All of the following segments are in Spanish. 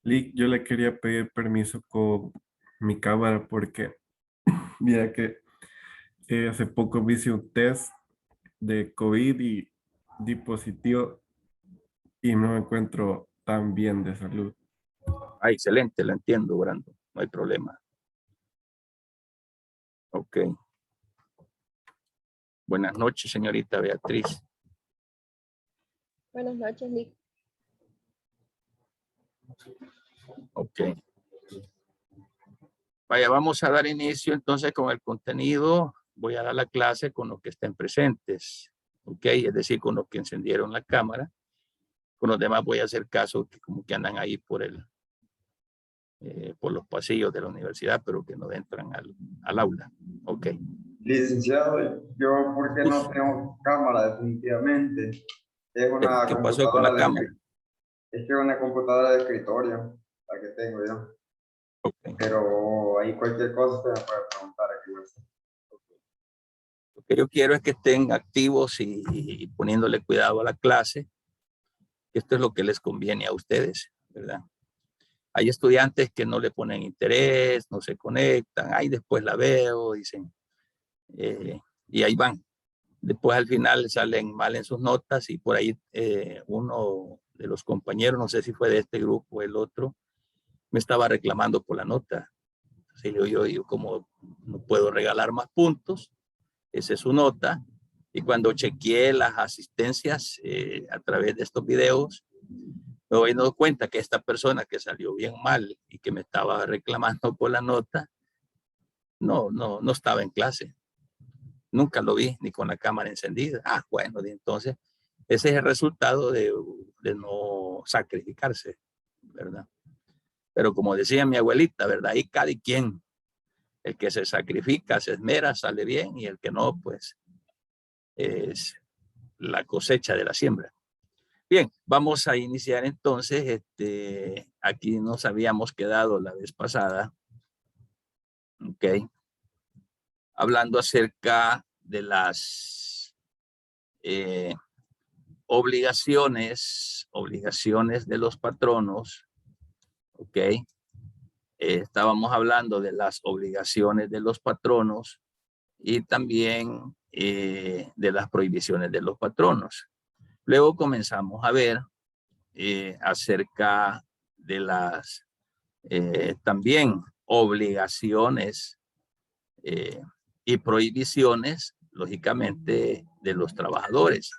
Lick, yo le quería pedir permiso con mi cámara porque mira que hace poco me hice un test de COVID y di positivo y no me encuentro tan bien de salud. Ah, excelente, la entiendo, Brando. No hay problema. Ok. Buenas noches, señorita Beatriz. Buenas noches, Lick. Ok. Vaya, vamos a dar inicio entonces con el contenido. Voy a dar la clase con los que estén presentes. Ok, es decir, con los que encendieron la cámara. Con los demás voy a hacer caso que como que andan ahí por los pasillos de la universidad, pero que no entran al aula. Ok. Licenciado, yo porque no tengo cámara definitivamente. Es una ¿Qué pasó con la computadora cámara? es que es una computadora de escritorio, la que tengo yo. Okay. Pero ahí cualquier cosa usted me puede preguntar aquí. Lo que yo quiero es que estén activos y poniéndole cuidado a la clase. Esto es lo que les conviene a ustedes, ¿verdad? Hay estudiantes que no le ponen interés, no se conectan, ahí después la veo, dicen, y ahí van. Después al final salen mal en sus notas y por ahí uno de los compañeros, no sé si fue de este grupo o el otro, me estaba reclamando por la nota. Así yo como no puedo regalar más puntos, esa es su nota. Y cuando chequeé las asistencias a través de estos videos, me voy dando cuenta que esta persona que salió bien mal y que me estaba reclamando por la nota, no estaba en clase. Nunca lo vi ni con la cámara encendida. Ah, bueno, entonces ese es el resultado de no sacrificarse, ¿verdad? Pero como decía mi abuelita, ¿verdad? Ahí cada quien, el que se sacrifica, se esmera, sale bien, y el que no, pues es la cosecha de la siembra. Bien, vamos a iniciar entonces. Aquí nos habíamos quedado la vez pasada, ¿ok? Hablando acerca de las obligaciones de los patronos, ¿ok? Estábamos hablando de las obligaciones de los patronos y también de las prohibiciones de los patronos. Luego comenzamos a ver acerca de las también obligaciones y prohibiciones, lógicamente, de los trabajadores,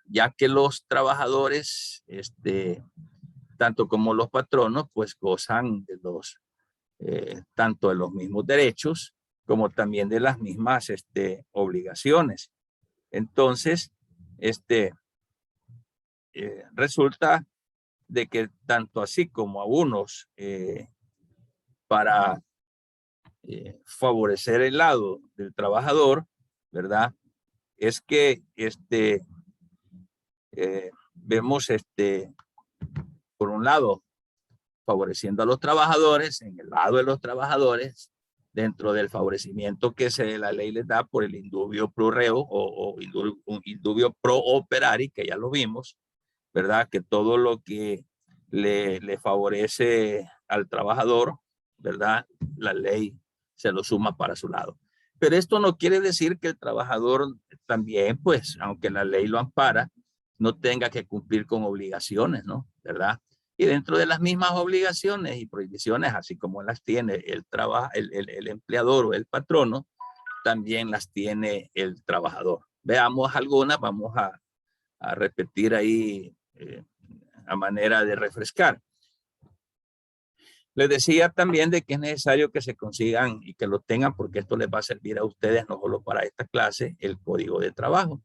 ya que los trabajadores, tanto como los patronos, pues gozan de tanto de los mismos derechos como también de las mismas obligaciones. Entonces, resulta de que tanto así como a unos para favorecer el lado del trabajador, ¿verdad? Es que vemos por un lado favoreciendo a los trabajadores, en el lado de los trabajadores, dentro del favorecimiento que la ley les da por el indubio pro reo o indubio pro operari, que ya lo vimos, ¿verdad? Que todo lo que le favorece al trabajador, ¿verdad? La ley se lo suma para su lado. Pero esto no quiere decir que el trabajador también, pues, aunque la ley lo ampara, no tenga que cumplir con obligaciones, ¿no? ¿Verdad? Y dentro de las mismas obligaciones y prohibiciones, así como las tiene el empleador o el patrono, también las tiene el trabajador. Veamos algunas, vamos a repetir ahí a manera de refrescar. Les decía también de que es necesario que se consigan y que lo tengan, porque esto les va a servir a ustedes no solo para esta clase, el código de trabajo.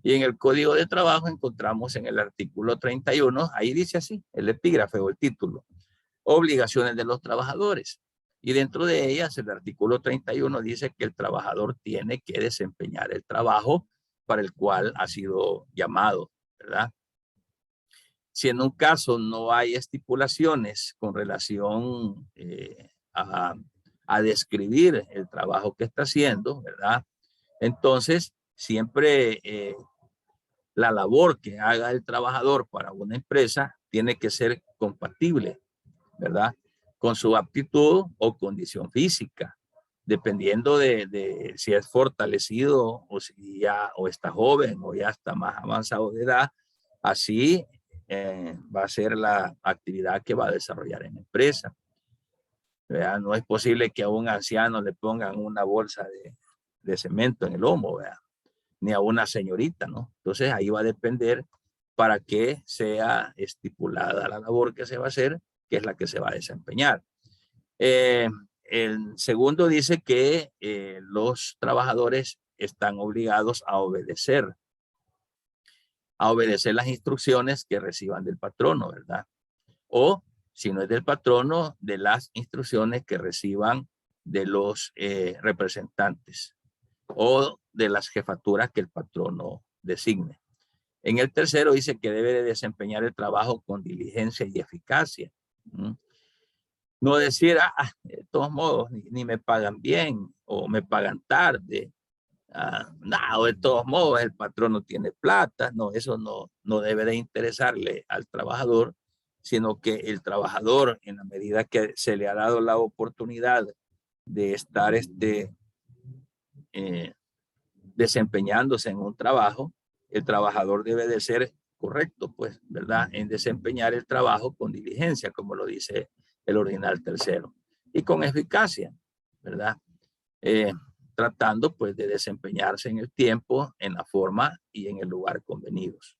Y en el código de trabajo encontramos en el artículo 31, ahí dice así, el epígrafe o el título, obligaciones de los trabajadores. Y dentro de ellas, el artículo 31 dice que el trabajador tiene que desempeñar el trabajo para el cual ha sido llamado, ¿verdad? Si en un caso no hay estipulaciones con relación a describir el trabajo que está haciendo, ¿verdad? Entonces, siempre la labor que haga el trabajador para una empresa tiene que ser compatible ¿verdad? Con su aptitud o condición física, dependiendo de si es fortalecido o si ya o está joven o ya está más avanzado de edad. Así va a ser la actividad que va a desarrollar en la empresa. ¿Verdad? No es posible que a un anciano le pongan una bolsa de cemento en el lomo, ¿verdad? Ni a una señorita, ¿no? Entonces ahí va a depender para que sea estipulada la labor que se va a hacer, que es la que se va a desempeñar. El segundo dice que los trabajadores están obligados a obedecer las instrucciones que reciban del patrono, ¿verdad? O si no es del patrono, de las instrucciones que reciban de los representantes o de las jefaturas que el patrono designe. En el tercero dice que debe de desempeñar el trabajo con diligencia y eficacia. No decir, de todos modos, ni me pagan bien o me pagan tarde. No, de todos modos, el patrón no tiene plata. No, eso no debe de interesarle al trabajador, sino que el trabajador, en la medida que se le ha dado la oportunidad de estar desempeñándose en un trabajo, el trabajador debe de ser correcto, pues, ¿verdad? En desempeñar el trabajo con diligencia, como lo dice el ordinal tercero, y con eficacia, ¿verdad? Tratando, pues, de desempeñarse en el tiempo, en la forma y en el lugar convenidos.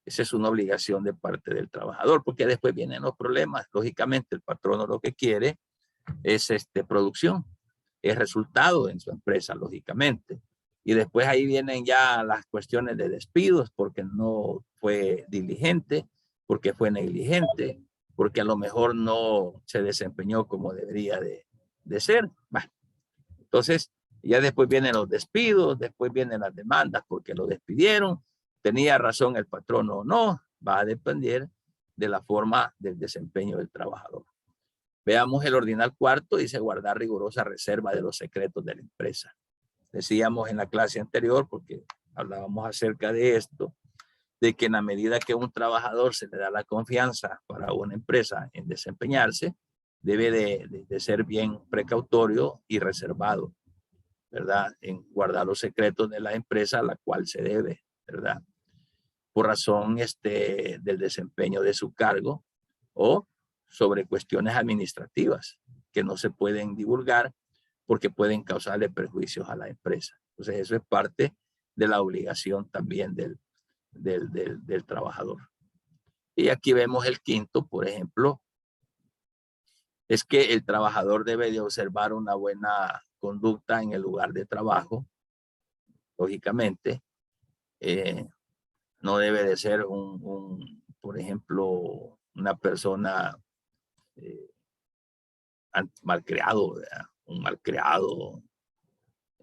Esa es una obligación de parte del trabajador, porque después vienen los problemas. Lógicamente, el patrono lo que quiere es producción, es resultado en su empresa, lógicamente. Y después ahí vienen ya las cuestiones de despidos, porque no fue diligente, porque fue negligente, porque a lo mejor no se desempeñó como debería de ser. Bueno, entonces, ya después vienen los despidos, después vienen las demandas porque lo despidieron, tenía razón el patrón o no, va a depender de la forma del desempeño del trabajador. Veamos el ordinal cuarto, dice guardar rigurosa reserva de los secretos de la empresa. Decíamos en la clase anterior, porque hablábamos acerca de esto, de que en la medida que un trabajador se le da la confianza para una empresa en desempeñarse, debe de ser bien precautorio y reservado, ¿verdad? En guardar los secretos de la empresa a la cual se debe, ¿verdad? Por razón del desempeño de su cargo o sobre cuestiones administrativas que no se pueden divulgar porque pueden causarle perjuicios a la empresa. Entonces eso es parte de la obligación también del trabajador. Y aquí vemos el quinto, por ejemplo, es que el trabajador debe de observar una buena conducta en el lugar de trabajo, lógicamente. No debe de ser por ejemplo, una persona malcriado, ¿verdad? Un malcriado,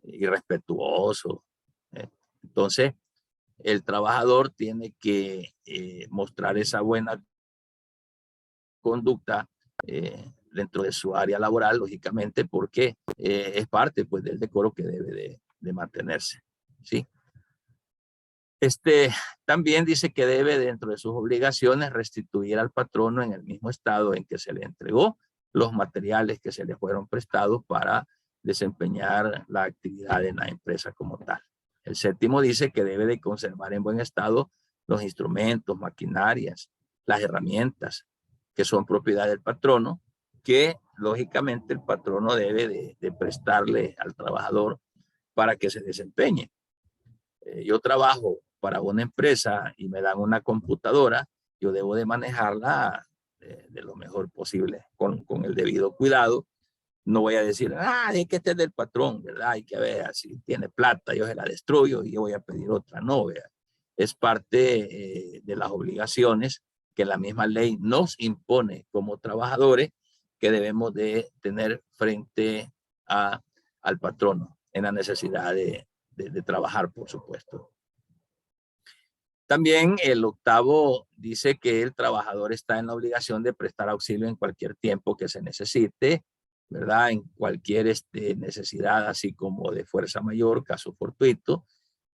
irrespetuoso. Entonces, el trabajador tiene que mostrar esa buena conducta dentro de su área laboral, lógicamente, porque es parte, pues, del decoro que debe de mantenerse, ¿sí? También dice que debe, dentro de sus obligaciones, restituir al patrono en el mismo estado en que se le entregó los materiales que se le fueron prestados para desempeñar la actividad en la empresa como tal. El séptimo dice que debe de conservar en buen estado los instrumentos, maquinarias, las herramientas que son propiedad del patrono, que lógicamente el patrono debe de prestarle al trabajador para que se desempeñe. Yo trabajo para una empresa y me dan una computadora, yo debo de manejarla de lo mejor posible, con el debido cuidado. No voy a decir, es que este es del patrón, ¿verdad? Hay que ver si tiene plata, yo se la destruyo y yo voy a pedir otra. No, ¿verdad? Es parte de las obligaciones que la misma ley nos impone como trabajadores que debemos de tener frente al patrono en la necesidad de trabajar, por supuesto. También el octavo dice que el trabajador está en la obligación de prestar auxilio en cualquier tiempo que se necesite, ¿verdad? En cualquier necesidad, así como de fuerza mayor, caso fortuito,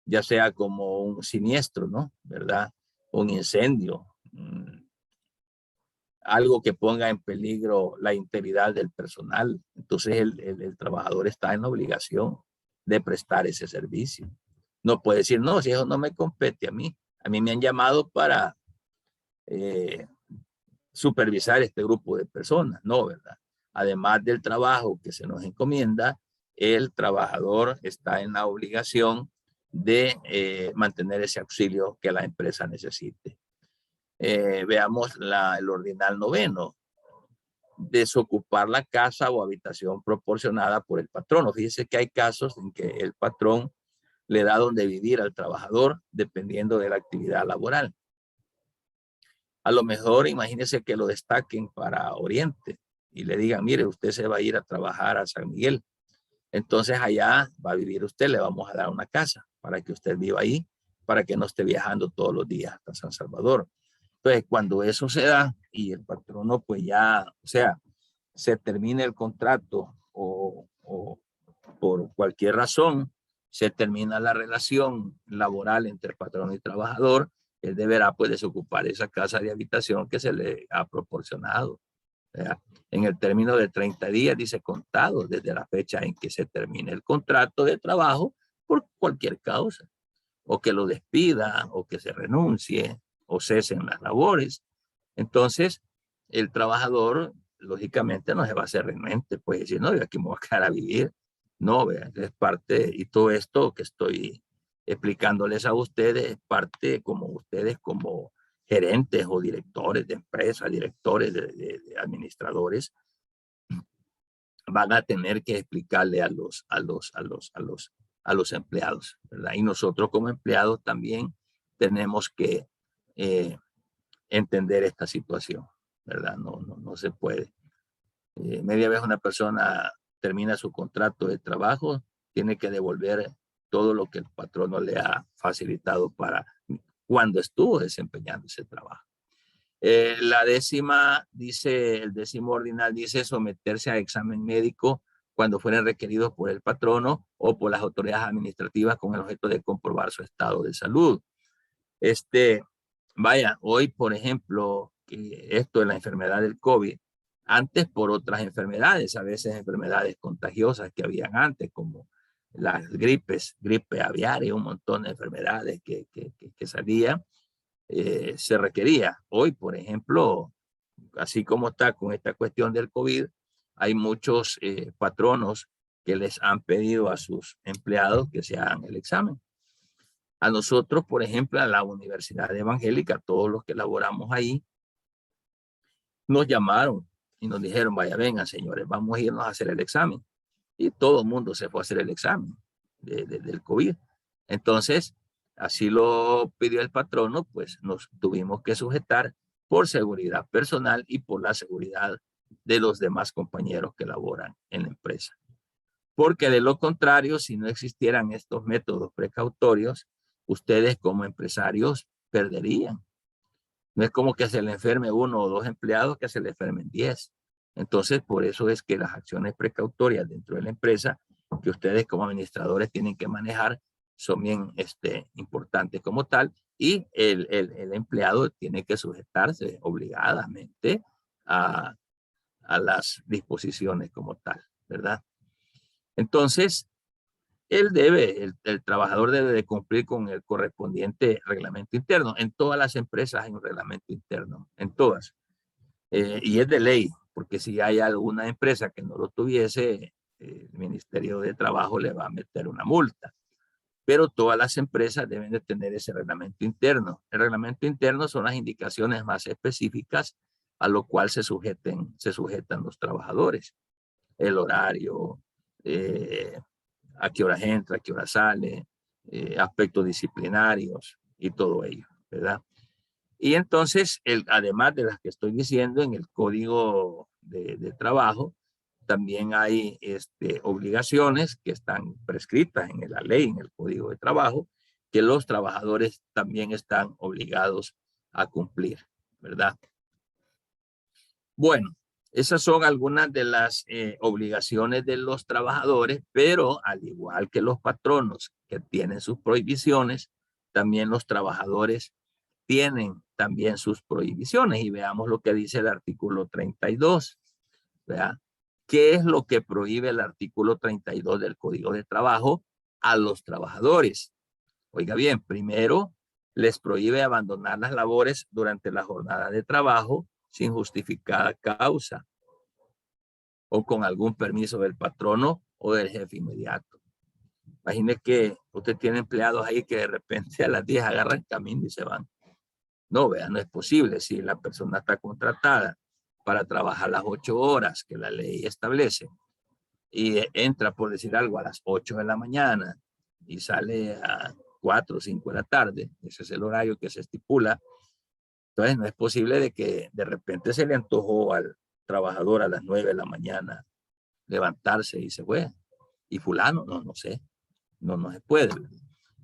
ya sea como un siniestro, ¿no? ¿Verdad? Un incendio, algo que ponga en peligro la integridad del personal. Entonces el trabajador está en la obligación de prestar ese servicio. No puede decir, no, si eso no me compete a mí. A mí me han llamado para supervisar este grupo de personas. No, ¿verdad? Además del trabajo que se nos encomienda, el trabajador está en la obligación de mantener ese auxilio que la empresa necesite. Veamos el ordinal 9. Desocupar la casa o habitación proporcionada por el patrono. Fíjese que hay casos en que el patrón le da donde vivir al trabajador dependiendo de la actividad laboral. A lo mejor imagínese que lo destaquen para Oriente y le digan, mire, usted se va a ir a trabajar a San Miguel. Entonces allá va a vivir usted, le vamos a dar una casa para que usted viva ahí, para que no esté viajando todos los días hasta San Salvador. Entonces, cuando eso se da y el patrono pues ya, o sea, se termina el contrato o por cualquier razón se termina la relación laboral entre patrón y trabajador, él deberá pues desocupar esa casa de habitación que se le ha proporcionado. ¿Verdad? En el término de 30 días, dice contado desde la fecha en que se termine el contrato de trabajo por cualquier causa, o que lo despida, o que se renuncie, o cesen las labores. Entonces, el trabajador, lógicamente, no se va a hacer renuente, puede decir, no, yo aquí me voy a quedar a vivir. No, vean, es parte, y todo esto que estoy explicándoles a ustedes, es parte como ustedes, como gerentes o directores de empresas, directores de administradores, van a tener que explicarle a los empleados, ¿verdad? Y nosotros como empleados también tenemos que entender esta situación, ¿verdad? No se puede. Media vez una persona termina su contrato de trabajo, tiene que devolver todo lo que el patrono le ha facilitado para cuando estuvo desempeñando ese trabajo. La décima dice, el 10º ordinal dice someterse a examen médico cuando fueren requeridos por el patrono o por las autoridades administrativas con el objeto de comprobar su estado de salud. Vaya, hoy, por ejemplo, esto de la enfermedad del COVID, antes por otras enfermedades, a veces enfermedades contagiosas que habían antes, como las gripes, gripe aviaria, un montón de enfermedades que salían, se requería. Hoy, por ejemplo, así como está con esta cuestión del COVID, hay muchos patronos que les han pedido a sus empleados que se hagan el examen. A nosotros, por ejemplo, a la Universidad Evangélica, todos los que laboramos ahí, nos llamaron y nos dijeron, vaya, vengan, señores, vamos a irnos a hacer el examen. Y todo el mundo se fue a hacer el examen del COVID. Entonces, así lo pidió el patrono, pues nos tuvimos que sujetar por seguridad personal y por la seguridad de los demás compañeros que laboran en la empresa. Porque de lo contrario, si no existieran estos métodos precautorios, ustedes como empresarios perderían. No es como que se le enferme 1 o 2 empleados, que se le enfermen 10. Entonces, por eso es que las acciones precautorias dentro de la empresa que ustedes como administradores tienen que manejar son bien importantes como tal, y el empleado tiene que sujetarse obligadamente a las disposiciones como tal, ¿verdad? Entonces, el trabajador debe de cumplir con el correspondiente reglamento interno. En todas las empresas hay un reglamento interno, en todas. Y es de ley, porque si hay alguna empresa que no lo tuviese, el Ministerio de Trabajo le va a meter una multa. Pero todas las empresas deben de tener ese reglamento interno. El reglamento interno son las indicaciones más específicas a lo cual se sujetan los trabajadores. El horario, a qué hora entra, a qué hora sale, aspectos disciplinarios y todo ello, ¿verdad? Y entonces, además de las que estoy diciendo, en el Código de Trabajo, también hay obligaciones que están prescritas en la ley, en el Código de Trabajo, que los trabajadores también están obligados a cumplir, ¿verdad? Bueno, esas son algunas de las obligaciones de los trabajadores, pero al igual que los patronos que tienen sus prohibiciones, también los trabajadores tienen también sus prohibiciones y veamos lo que dice el artículo 32. ¿Verdad? ¿Qué es lo que prohíbe el artículo 32 del Código de Trabajo a los trabajadores? Oiga bien, primero les prohíbe abandonar las labores durante la jornada de trabajo sin justificada causa o con algún permiso del patrono o del jefe inmediato. Imagine que usted tiene empleados ahí que de repente a las 10 agarran camino y se van. No, vea, no es posible. Si la persona está contratada para trabajar las 8 horas que la ley establece y entra, por decir algo, a las 8 de la mañana y sale a 4 o 5 de la tarde, ese es el horario que se estipula, entonces no es posible de que de repente se le antojó al trabajador a las 9 de la mañana levantarse y se fue. Y fulano, no sé, no se puede.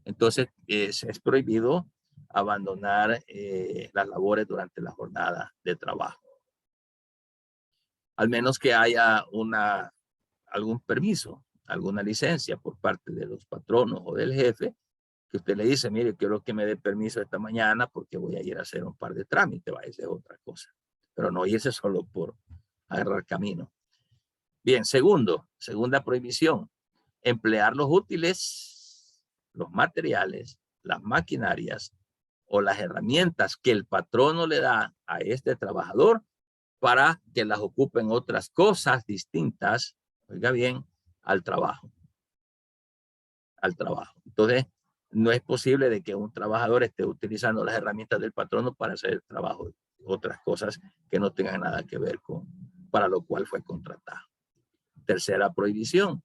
Entonces es prohibido abandonar las labores durante la jornada de trabajo. Al menos que haya algún permiso, alguna licencia por parte de los patronos o del jefe, que usted le dice, mire, quiero que me dé permiso esta mañana porque voy a ir a hacer un par de trámites, va a ser otra cosa. Pero no irse solo por agarrar camino. Bien, segunda prohibición, emplear los útiles, los materiales, las maquinarias o las herramientas que el patrono le da a este trabajador para que las ocupen otras cosas distintas, oiga bien, al trabajo. Entonces, no es posible de que un trabajador esté utilizando las herramientas del patrono para hacer el trabajo de otras cosas que no tengan nada que ver con para lo cual fue contratado. Tercera prohibición.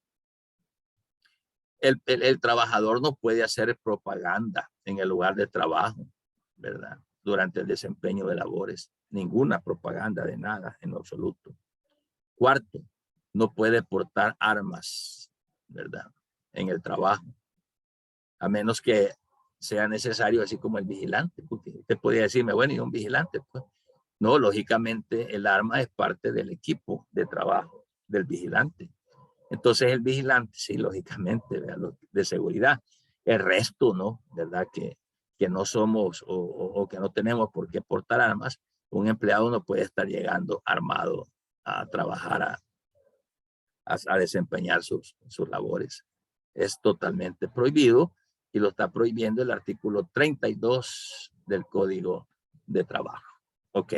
El trabajador no puede hacer propaganda en el lugar de trabajo, ¿verdad? Durante el desempeño de labores. Ninguna propaganda de nada en absoluto. Cuarto, no puede portar armas, ¿verdad? En el trabajo. A menos que sea necesario, así como el vigilante, porque usted podría decirme, bueno, ¿y un vigilante? Pues no, lógicamente el arma es parte del equipo de trabajo del vigilante. Entonces el vigilante, sí, lógicamente, de seguridad. El resto, ¿no? ¿Verdad? Que no somos o que no tenemos por qué portar armas. Un empleado no puede estar llegando armado a trabajar, a desempeñar sus labores. Es totalmente prohibido y lo está prohibiendo el artículo 32 del Código de Trabajo. Ok.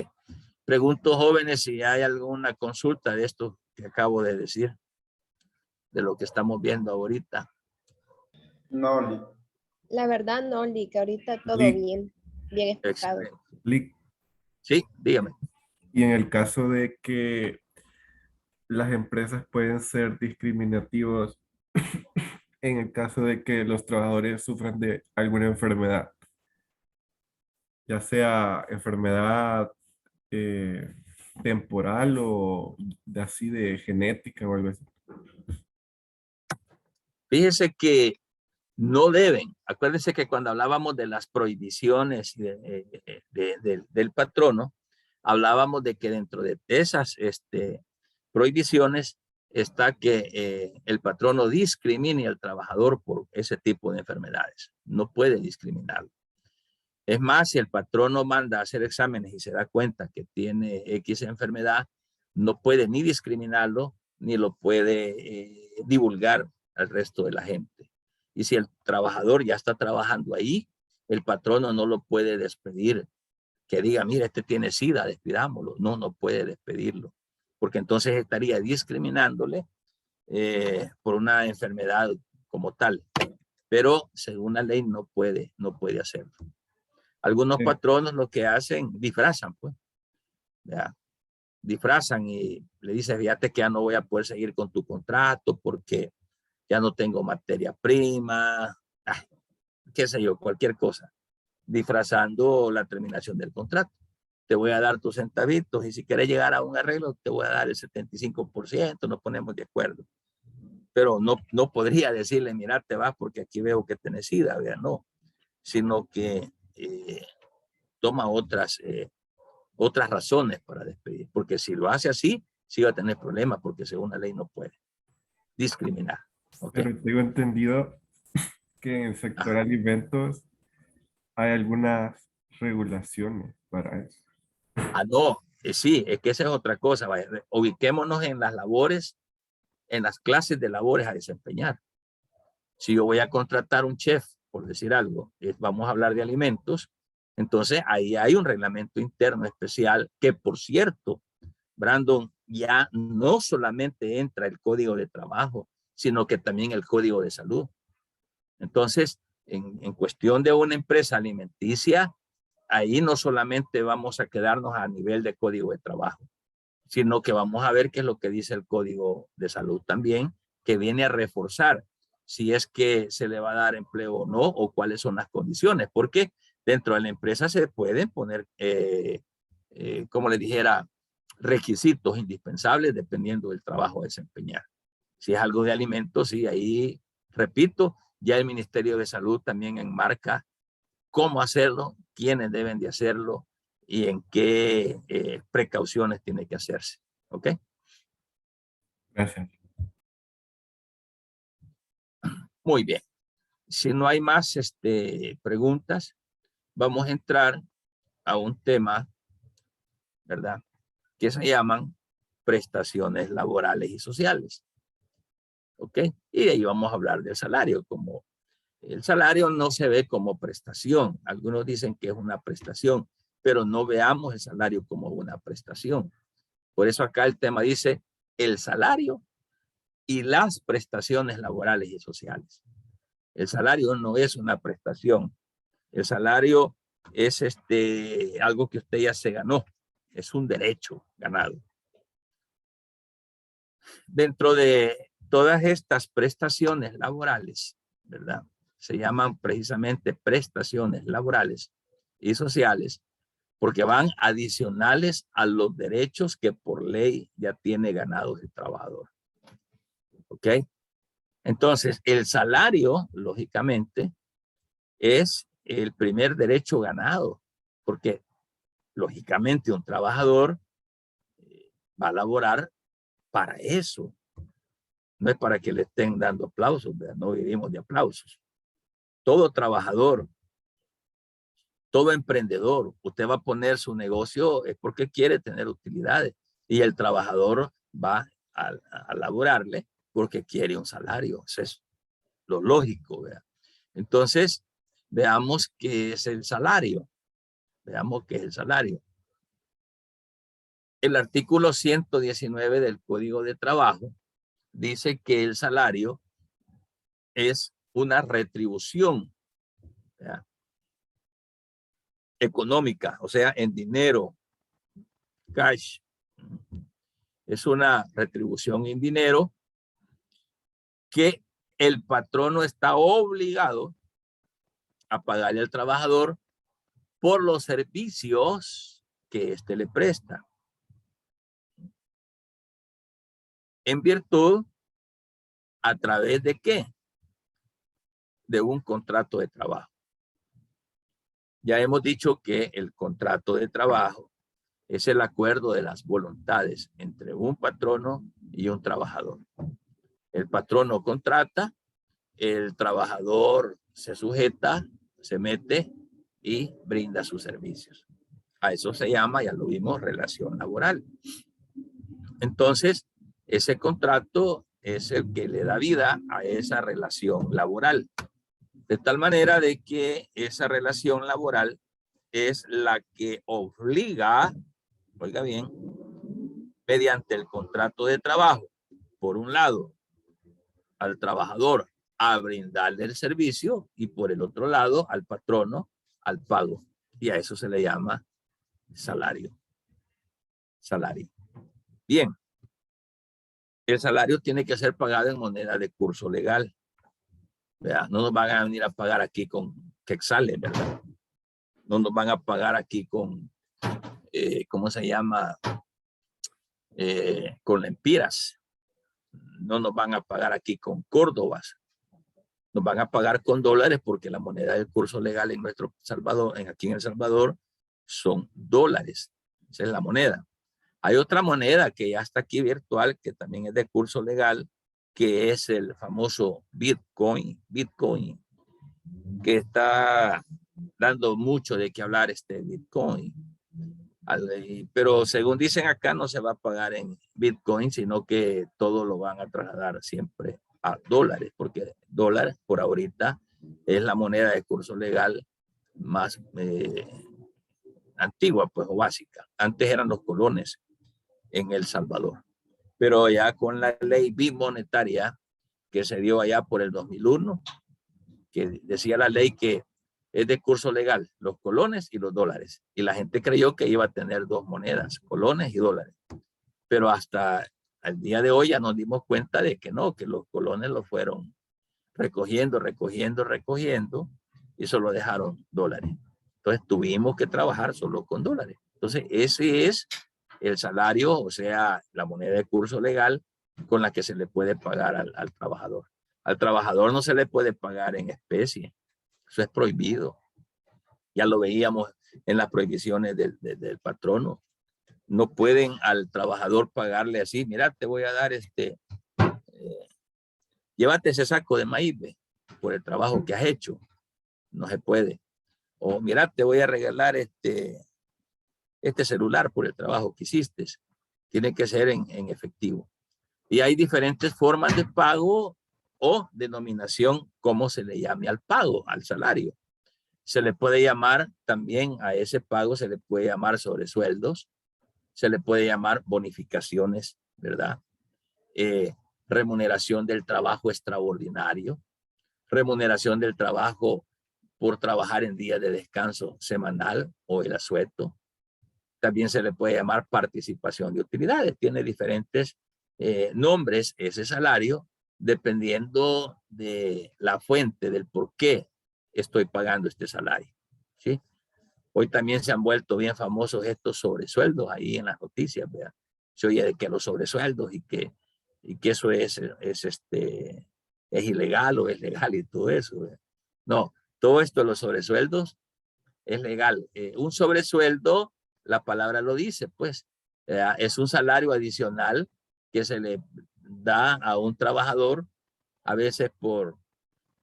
Pregunto, jóvenes, si hay alguna consulta de esto que acabo de decir, de lo que estamos viendo ahorita. No, Lee. La verdad no, Lick, ahorita todo Lick. bien explicado. Excelente. Lick, Sí, dígame. y en el caso de que las empresas pueden ser discriminativos en el caso de que los trabajadores sufran de alguna enfermedad, ya sea enfermedad temporal o así de genética o algo así. Fíjese que no deben. Acuérdense que cuando hablábamos de las prohibiciones del patrono, hablábamos de que dentro de esas prohibiciones está que el patrono discrimine al trabajador por ese tipo de enfermedades. No puede discriminarlo. Es más, si el patrono manda a hacer exámenes y se da cuenta que tiene X enfermedad, no puede ni discriminarlo, ni lo puede divulgar al resto de la gente. Y si el trabajador ya está trabajando ahí, el patrono no lo puede despedir. Que diga, mira, este tiene SIDA, despidámoslo. No puede despedirlo. Porque entonces estaría discriminándole por una enfermedad como tal. Pero según la ley no puede hacerlo. Algunos Sí. patronos lo que hacen, disfrazan, pues. ¿Ya? Disfrazan y le dicen, fíjate que ya no voy a poder seguir con tu contrato porque ya no tengo materia prima, qué sé yo, cualquier cosa, disfrazando la terminación del contrato. Te voy a dar tus centavitos y si quieres llegar a un arreglo, te voy a dar el 75%, nos ponemos de acuerdo. Pero no podría decirle, mira, te vas porque aquí veo que tenés SIDA, ¿verdad? No, sino que toma otras razones para despedir, porque si lo hace así, sí va a tener problemas, porque según la ley no puede discriminar. ¿Okay? Pero tengo entendido que en el sector Ajá. alimentos hay algunas regulaciones para eso. Ah, no, sí, es que esa es otra cosa. Vaya. Ubiquémonos en las labores, en las clases de labores a desempeñar. Si yo voy a contratar un chef, por decir algo, vamos a hablar de alimentos, entonces ahí hay un reglamento interno especial que, por cierto, Brandon, ya no solamente entra el código de trabajo, sino que también el código de salud. Entonces, en cuestión de una empresa alimenticia, ahí no solamente vamos a quedarnos a nivel de código de trabajo, sino que vamos a ver qué es lo que dice el código de salud también, que viene a reforzar si es que se le va a dar empleo o no, o cuáles son las condiciones, porque dentro de la empresa se pueden poner, como le dijera, requisitos indispensables dependiendo del trabajo a desempeñar. Si es algo de alimentos, sí, ahí, repito, ya el Ministerio de Salud también enmarca cómo hacerlo, quiénes deben de hacerlo y en qué precauciones tiene que hacerse. ¿Ok? Gracias. Muy bien. Si no hay más preguntas, vamos a entrar a un tema, ¿verdad? Que se llaman prestaciones laborales y sociales. ¿Ok? Y de ahí vamos a hablar del salario. Como el salario no se ve como prestación. Algunos dicen que es una prestación, pero no veamos el salario como una prestación. Por eso acá el tema dice el salario y las prestaciones laborales y sociales. El salario no es una prestación. El salario es algo que usted ya se ganó. Es un derecho ganado. Dentro de todas estas prestaciones laborales, ¿verdad? Se llaman precisamente prestaciones laborales y sociales porque van adicionales a los derechos que por ley ya tiene ganados el trabajador. ¿Ok? Entonces, el salario, lógicamente, es el primer derecho ganado, porque lógicamente un trabajador va a laborar para eso. No es para que le estén dando aplausos, ¿verdad? No vivimos de aplausos. Todo trabajador, todo emprendedor, usted va a poner su negocio es porque quiere tener utilidades y el trabajador va a laborarle porque quiere un salario. Eso es lo lógico, ¿verdad? Entonces, veamos qué es el salario. Veamos qué es el salario. El artículo 119 del Código de Trabajo dice que el salario es una retribución, ¿verdad?, económica, o sea, en dinero, cash. Es una retribución en dinero que el patrono está obligado a pagarle al trabajador por los servicios que éste le presta. En virtud, ¿a través de qué? De un contrato de trabajo. Ya hemos dicho que el contrato de trabajo es el acuerdo de las voluntades entre un patrono y un trabajador. El patrono contrata, el trabajador se sujeta, se mete y brinda sus servicios. A eso se llama, ya lo vimos, relación laboral. Entonces, ese contrato es el que le da vida a esa relación laboral. De tal manera de que esa relación laboral es la que obliga, oiga bien, mediante el contrato de trabajo, por un lado, al trabajador a brindarle el servicio y por el otro lado, al patrono al pago. Y a eso se le llama salario. Salario. Bien. El salario tiene que ser pagado en moneda de curso legal. ¿Verdad? No nos van a venir a pagar aquí con quetzales, ¿verdad? No nos van a pagar aquí con, ¿cómo se llama? Con lempiras. No nos van a pagar aquí con córdobas. Nos van a pagar con dólares porque la moneda del curso legal en nuestro Salvador, aquí en El Salvador, son dólares. Esa es la moneda. Hay otra moneda que ya está aquí virtual, que también es de curso legal, que es el famoso Bitcoin, que está dando mucho de qué hablar este Bitcoin. Pero según dicen acá, no se va a pagar en Bitcoin, sino que todo lo van a trasladar siempre a dólares, porque dólar por ahorita es la moneda de curso legal más antigua, pues, o básica. Antes eran los colones en El Salvador, pero ya con la ley bimonetaria que se dio allá por el 2001, que decía la ley que es de curso legal, los colones y los dólares. Y la gente creyó que iba a tener dos monedas, colones y dólares. Pero hasta el día de hoy ya nos dimos cuenta de que no, que los colones lo fueron recogiendo y solo dejaron dólares. Entonces tuvimos que trabajar solo con dólares. Entonces ese es el salario, o sea, la moneda de curso legal con la que se le puede pagar al trabajador. Al trabajador no se le puede pagar en especie. Eso es prohibido. Ya lo veíamos en las prohibiciones del patrono. No pueden al trabajador pagarle así, mira, te voy a dar llévate ese saco de maíz por el trabajo que has hecho. No se puede. O mira, te voy a regalar este celular por el trabajo que hiciste. Tiene que ser en efectivo. Y hay diferentes formas de pago o denominación, como se le llame al pago, al salario. Se le puede llamar también a ese pago, se le puede llamar sobresueldos, se le puede llamar bonificaciones, ¿verdad? Remuneración del trabajo extraordinario, remuneración del trabajo por trabajar en días de descanso semanal o el asueto. También se le puede llamar participación de utilidades. Tiene diferentes nombres ese salario dependiendo de la fuente, del por qué estoy pagando este salario. ¿Sí? Hoy también se han vuelto bien famosos estos sobresueldos ahí en las noticias, ¿verdad? Se oye de que los sobresueldos y que eso es ilegal o es legal y todo eso, ¿verdad? No, todo esto de los sobresueldos es legal. Un sobresueldo, la palabra lo dice, pues, es un salario adicional que se le da a un trabajador, a veces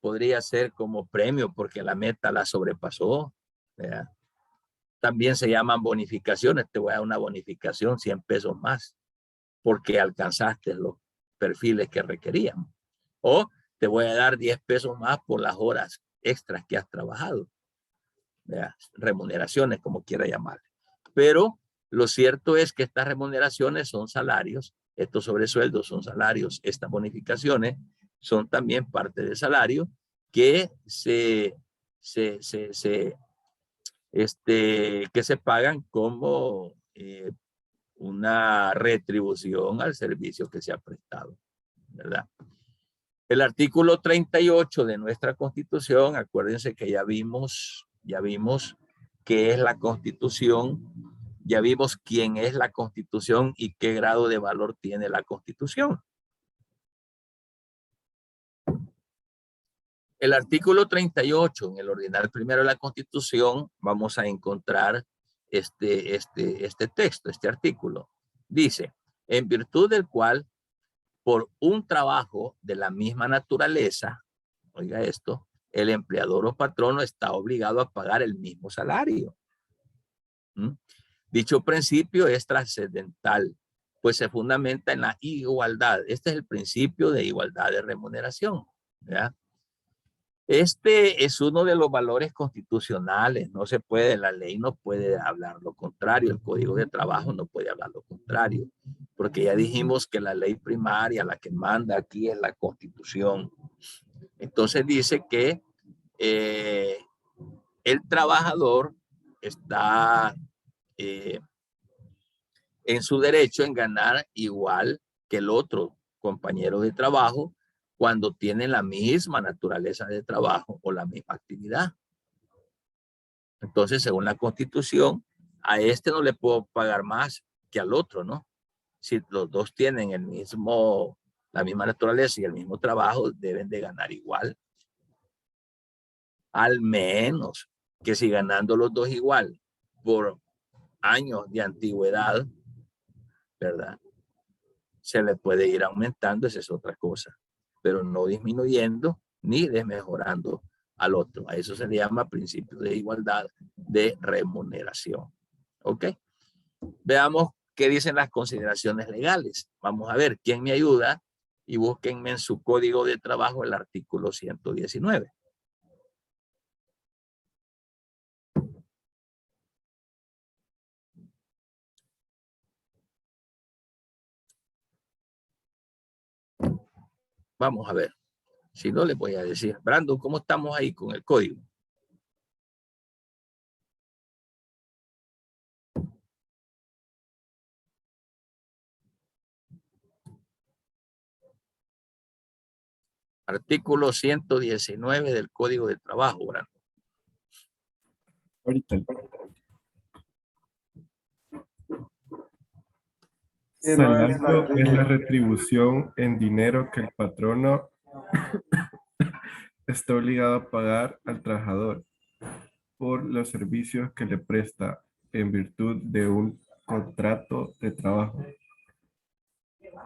podría ser como premio porque la meta la sobrepasó, ¿verdad? También se llaman bonificaciones, te voy a dar una bonificación, 100 pesos más, porque alcanzaste los perfiles que requerían. O te voy a dar 10 pesos más por las horas extras que has trabajado. Remuneraciones, como quiera llamar. Pero lo cierto es que estas remuneraciones son salarios, estos sobresueldos son salarios, estas bonificaciones son también parte del salario que que se pagan como una retribución al servicio que se ha prestado, ¿verdad? El artículo 38 de nuestra Constitución, acuérdense que ya vimos qué es la Constitución, ya vimos quién es la Constitución y qué grado de valor tiene la Constitución. El artículo 38, en el ordinal primero de la Constitución, vamos a encontrar este texto, este artículo. Dice, en virtud del cual, por un trabajo de la misma naturaleza, oiga esto, el empleador o patrono está obligado a pagar el mismo salario. Dicho principio es trascendental, pues se fundamenta en la igualdad. Este es el principio de igualdad de remuneración, ¿verdad? Este es uno de los valores constitucionales. No se puede, la ley no puede hablar lo contrario, el Código de Trabajo no puede hablar lo contrario, porque ya dijimos que la ley primaria, la que manda aquí es la Constitución. Entonces dice que el trabajador está en su derecho en ganar igual que el otro compañero de trabajo cuando tienen la misma naturaleza de trabajo o la misma actividad. Entonces, según la Constitución, a este no le puedo pagar más que al otro, ¿no? Si los dos tienen la misma naturaleza y el mismo trabajo, deben de ganar igual. Al menos que si ganando los dos igual por años de antigüedad, ¿verdad? Se le puede ir aumentando, esa es otra cosa, pero no disminuyendo ni desmejorando al otro. A eso se le llama principio de igualdad de remuneración. ¿Ok? Veamos qué dicen las consideraciones legales. Vamos a ver quién me ayuda y búsquenme en su código de trabajo el artículo 119. Vamos a ver. Si no, les voy a decir. Brandon, ¿cómo estamos ahí con el código? Artículo 119 del Código de Trabajo, Brandon. Ahorita. Salario es la retribución en dinero que el patrono está obligado a pagar al trabajador por los servicios que le presta en virtud de un contrato de trabajo.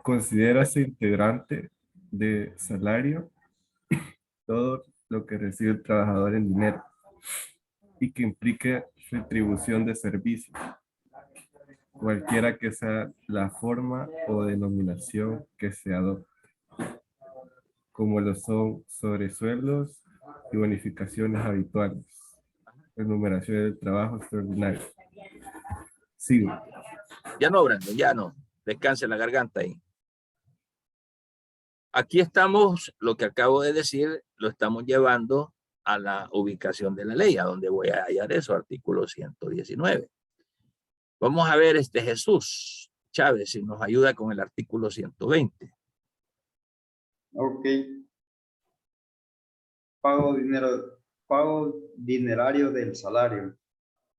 Considérase integrante de salario todo lo que recibe el trabajador en dinero y que implique retribución de servicios, cualquiera que sea la forma o denominación que se adopte, como lo son sobresueldos y bonificaciones habituales, remuneración del trabajo extraordinario. Sigo. Ya no, Brandon, ya no. Descanse la garganta ahí. Aquí estamos, lo que acabo de decir, lo estamos llevando a la ubicación de la ley, a donde voy a hallar eso, artículo 119. Vamos a ver Jesús Chávez, si nos ayuda con el artículo 120. Ok. Pago dinerario del salario.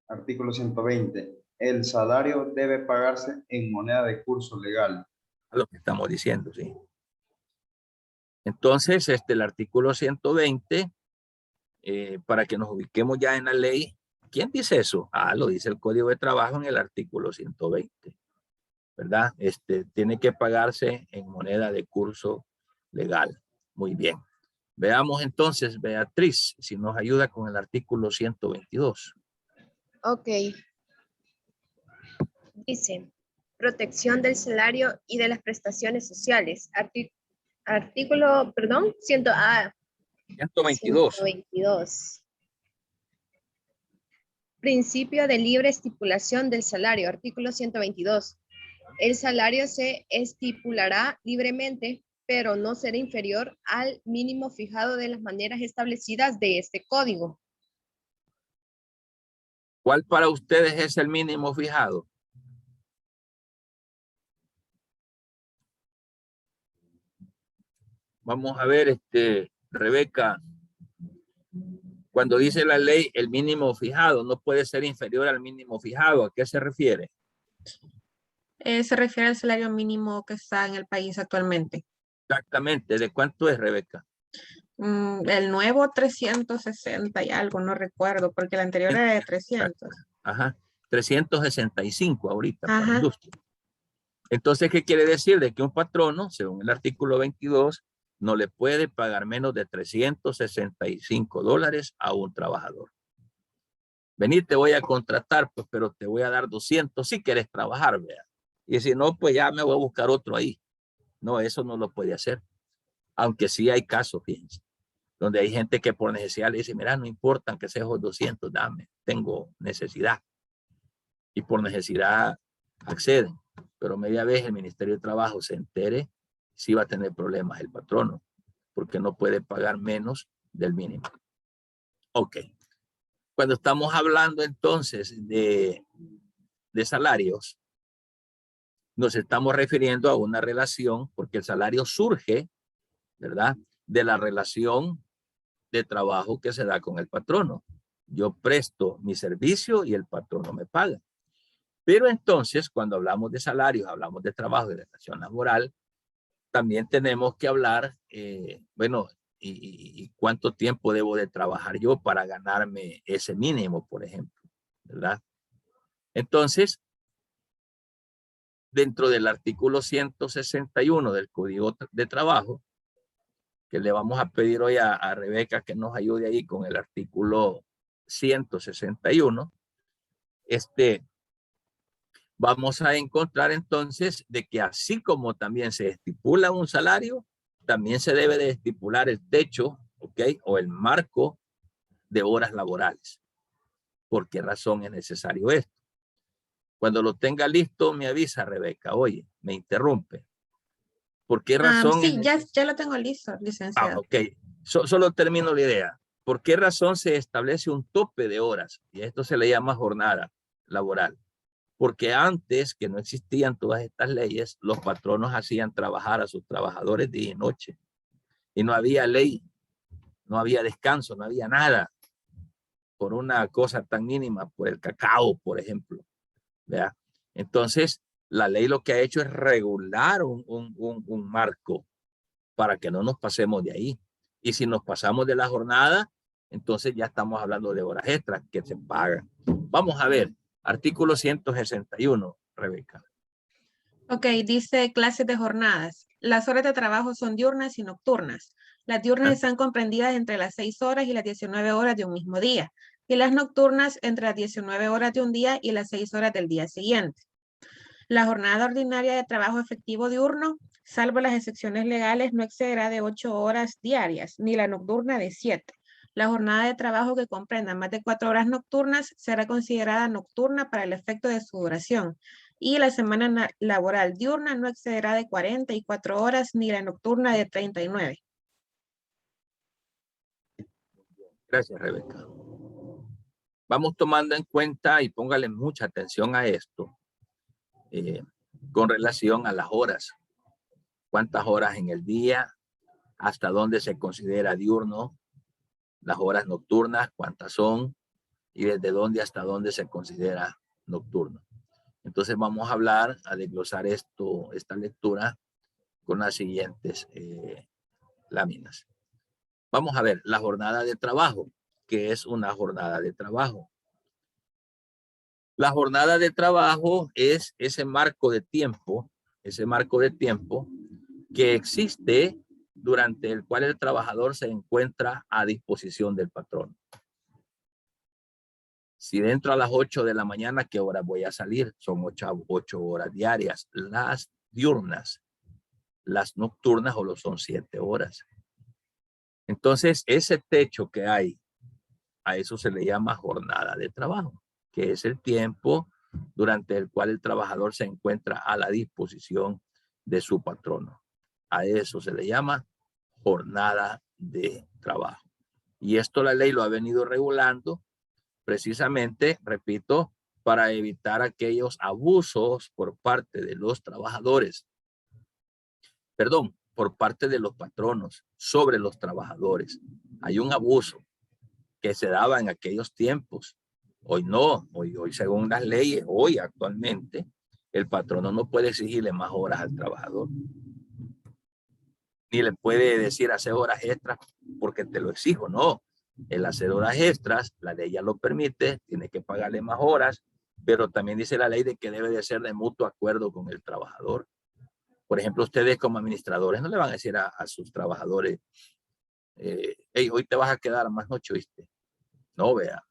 Artículo 120. El salario debe pagarse en moneda de curso legal. A lo que estamos diciendo, sí. Entonces, el artículo 120, para que nos ubiquemos ya en la ley, ¿quién dice eso? Lo dice el Código de Trabajo en el artículo 120, ¿verdad? Tiene que pagarse en moneda de curso legal. Muy bien. Veamos entonces, Beatriz, si nos ayuda con el artículo 122. Ok. Dice, protección del salario y de las prestaciones sociales. Artículo, perdón, 122. 122. Principio de libre estipulación del salario. Artículo 122. El salario se estipulará libremente, pero no será inferior al mínimo fijado de las maneras establecidas de este código. ¿Cuál para ustedes es el mínimo fijado? Vamos a ver, Rebeca, cuando dice la ley el mínimo fijado, no puede ser inferior al mínimo fijado. ¿A qué se refiere? Se refiere al salario mínimo que está en el país actualmente. Exactamente. ¿De cuánto es, Rebeca? El nuevo 360 y algo, no recuerdo, porque el anterior era de 300. Ajá, 365 ahorita para Ajá. la industria. Entonces, ¿qué quiere decir? De que un patrono, según el artículo 22, no le puede pagar menos de $365 a un trabajador. Vení, te voy a contratar, pues, pero te voy a dar 200 si quieres trabajar, vea. Y si no, pues ya me voy a buscar otro ahí. No, eso no lo puede hacer. Aunque sí hay casos, fíjense, donde hay gente que por necesidad le dice, mira, no importa que sea esos 200, dame, tengo necesidad. Y por necesidad acceden. Pero media vez el Ministerio de Trabajo se entere, sí va a tener problemas el patrono, porque no puede pagar menos del mínimo. Ok. Cuando estamos hablando entonces de salarios, nos estamos refiriendo a una relación, porque el salario surge, ¿verdad?, de la relación de trabajo que se da con el patrono. Yo presto mi servicio y el patrono me paga. Pero entonces, cuando hablamos de salarios, hablamos de trabajo y de relación laboral, también tenemos que hablar, bueno, y cuánto tiempo debo de trabajar yo para ganarme ese mínimo, por ejemplo, ¿verdad? Entonces, dentro del artículo 161 del Código de Trabajo, que le vamos a pedir hoy a Rebeca que nos ayude ahí con el artículo 161, vamos a encontrar entonces de que así como también se estipula un salario, también se debe de estipular el techo, ¿ok? O el marco de horas laborales. ¿Por qué razón es necesario esto? Cuando lo tenga listo, me avisa, Rebeca. Oye, me interrumpe. ¿Por qué razón? Sí, ya lo tengo listo, licenciado. Ok. Solo termino la idea. ¿Por qué razón se establece un tope de horas? Y a esto se le llama jornada laboral. Porque antes que no existían todas estas leyes, los patronos hacían trabajar a sus trabajadores día y noche. Y no había ley, no había descanso, no había nada. Por una cosa tan mínima, por el cacao, por ejemplo. ¿Verdad? Entonces, la ley lo que ha hecho es regular un marco para que no nos pasemos de ahí. Y si nos pasamos de la jornada, entonces ya estamos hablando de horas extras que se pagan. Vamos a ver, artículo 161, Rebeca. Ok, dice clases de jornadas. Las horas de trabajo son diurnas y nocturnas. Las diurnas están comprendidas entre las 6 horas y las 19 horas de un mismo día, y las nocturnas entre las 19 horas de un día y las 6 horas del día siguiente. La jornada ordinaria de trabajo efectivo diurno, salvo las excepciones legales, no excederá de 8 horas diarias, ni la nocturna de 7. La jornada de trabajo que comprenda más de 4 horas nocturnas será considerada nocturna para el efecto de su duración. Y la semana laboral diurna no excederá de 44 horas, ni la nocturna de 39. Gracias, Rebeca. Vamos tomando en cuenta y póngale mucha atención a esto con relación a las horas. ¿Cuántas horas en el día? ¿Hasta dónde se considera diurno? Las horas nocturnas, ¿cuántas son? Y desde dónde hasta dónde se considera nocturno. Entonces vamos a hablar, a desglosar esta lectura con las siguientes láminas. Vamos a ver la jornada de trabajo. ¿Qué es una jornada de trabajo? La jornada de trabajo es ese marco de tiempo que existe durante el cual el trabajador se encuentra a disposición del patrón. Si dentro a las 8 de la mañana, ¿qué hora voy a salir? Son 8 horas diarias. Las diurnas, las nocturnas solo son 7 horas. Entonces, ese techo que hay, a eso se le llama jornada de trabajo, que es el tiempo durante el cual el trabajador se encuentra a la disposición de su patrono. A eso se le llama jornada de trabajo. Y esto la ley lo ha venido regulando precisamente, repito, para evitar aquellos abusos por parte de los trabajadores, por parte de los patronos sobre los trabajadores. Hay un abuso que se daba en aquellos tiempos. Hoy no, hoy según las leyes, hoy actualmente, el patrono no puede exigirle más horas al trabajador. Ni le puede decir hacer horas extras porque te lo exijo, no. El hacer horas extras, la ley ya lo permite, tiene que pagarle más horas, pero también dice la ley de que debe de ser de mutuo acuerdo con el trabajador. Por ejemplo, ustedes como administradores no le van a decir a sus trabajadores, hey, hoy te vas a quedar más noche, ¿viste? No, vea,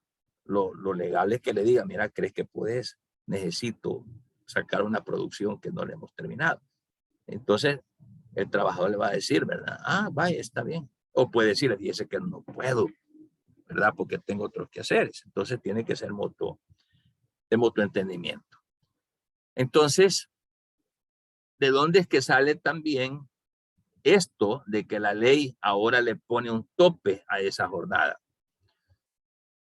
lo legal es que le diga, mira, ¿crees que puedes? Necesito sacar una producción que no le hemos terminado. Entonces, el trabajador le va a decir, ¿verdad? Ah, vaya, está bien. O puede decirle, fíjese que no puedo, ¿verdad? Porque tengo otros quehaceres. Entonces, tiene que ser de mutuo entendimiento. Entonces, ¿de dónde es que sale también esto de que la ley ahora le pone un tope a esa jornada?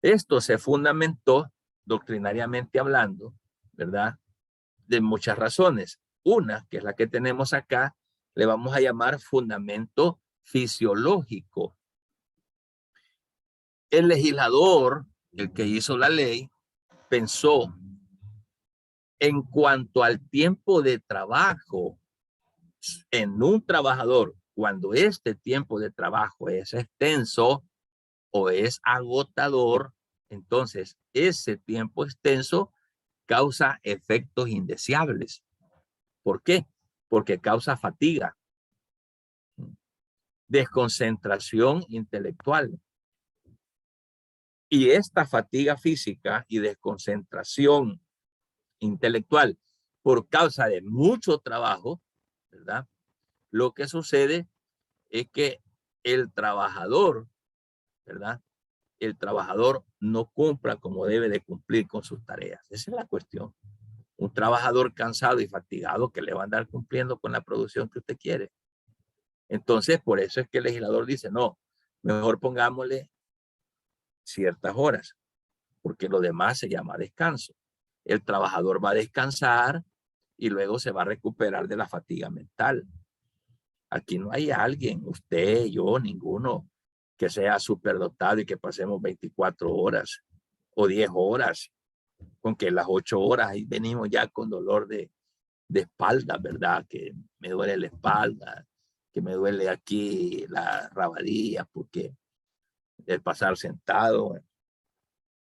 Esto se fundamentó doctrinariamente hablando, ¿verdad? De muchas razones. Una, que es la que tenemos acá, le vamos a llamar fundamento fisiológico. El legislador, el que hizo la ley, pensó en cuanto al tiempo de trabajo en un trabajador, cuando este tiempo de trabajo es extenso o es agotador, entonces ese tiempo extenso causa efectos indeseables. ¿Por qué? Porque causa fatiga. desconcentración intelectual. Y esta fatiga física y desconcentración intelectual por causa de mucho trabajo, ¿verdad? Lo que sucede es que el trabajador, ¿verdad? El trabajador no cumpla como debe de cumplir con sus tareas. Esa es la cuestión. Un trabajador cansado y fatigado que le va a andar cumpliendo con la producción que usted quiere. Entonces, por eso es que el legislador dice, no, mejor pongámosle ciertas horas, porque lo demás se llama descanso. El trabajador va a descansar y luego se va a recuperar de la fatiga mental. Aquí no hay alguien, usted, yo, ninguno, que sea superdotado y que pasemos 24 horas o 10 horas, con que las 8 horas ahí venimos ya con dolor de espalda, ¿verdad? Que me duele la espalda, que me duele aquí la rabadilla, porque el pasar sentado,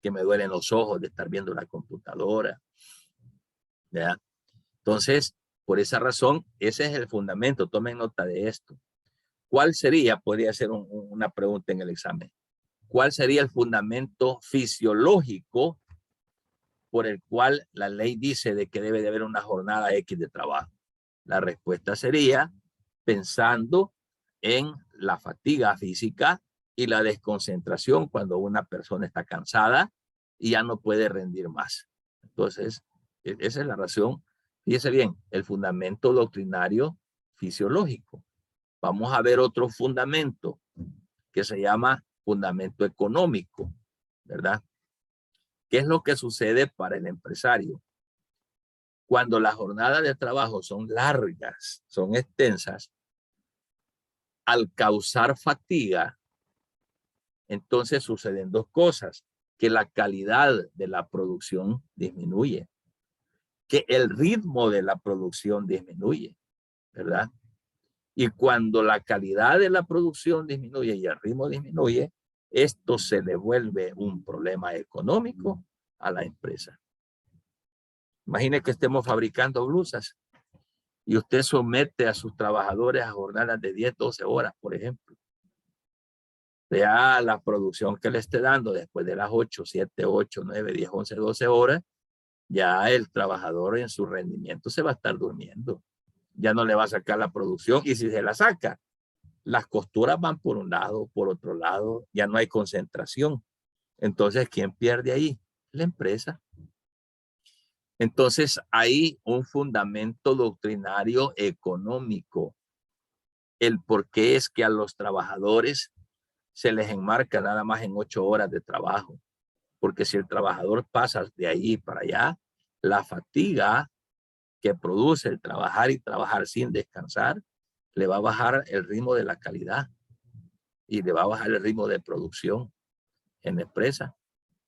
que me duelen los ojos de estar viendo la computadora, ¿verdad? Entonces, por esa razón, ese es el fundamento. Tomen nota de esto. ¿Cuál sería? Podría ser una pregunta en el examen. ¿Cuál sería el fundamento fisiológico por el cual la ley dice de que debe de haber una jornada X de trabajo? La respuesta sería pensando en la fatiga física y la desconcentración cuando una persona está cansada y ya no puede rendir más. Entonces, esa es la razón. Fíjese bien, el fundamento doctrinario fisiológico. Vamos a ver otro fundamento que se llama fundamento económico, ¿verdad? ¿Qué es lo que sucede para el empresario? Cuando las jornadas de trabajo son largas, son extensas, al causar fatiga, entonces suceden dos cosas, que la calidad de la producción disminuye, que el ritmo de la producción disminuye, ¿verdad? Y cuando la calidad de la producción disminuye y el ritmo disminuye, esto se le vuelve un problema económico a la empresa. Imagine que estemos fabricando blusas y usted somete a sus trabajadores a jornadas de 10, 12 horas, por ejemplo. Ya la producción que le esté dando después de las 8, 7, 8, 9, 10, 11, 12 horas, ya el trabajador en su rendimiento se va a estar durmiendo. Ya no le va a sacar la producción y si se la saca, las costuras van por un lado, por otro lado, ya no hay concentración. Entonces, ¿quién pierde ahí? La empresa. Entonces, hay un fundamento doctrinario económico. El por qué es que a los trabajadores se les enmarca nada más en 8 horas de trabajo. Porque si el trabajador pasa de ahí para allá, la fatiga que produce el trabajar y trabajar sin descansar, le va a bajar el ritmo de la calidad y le va a bajar el ritmo de producción en la empresa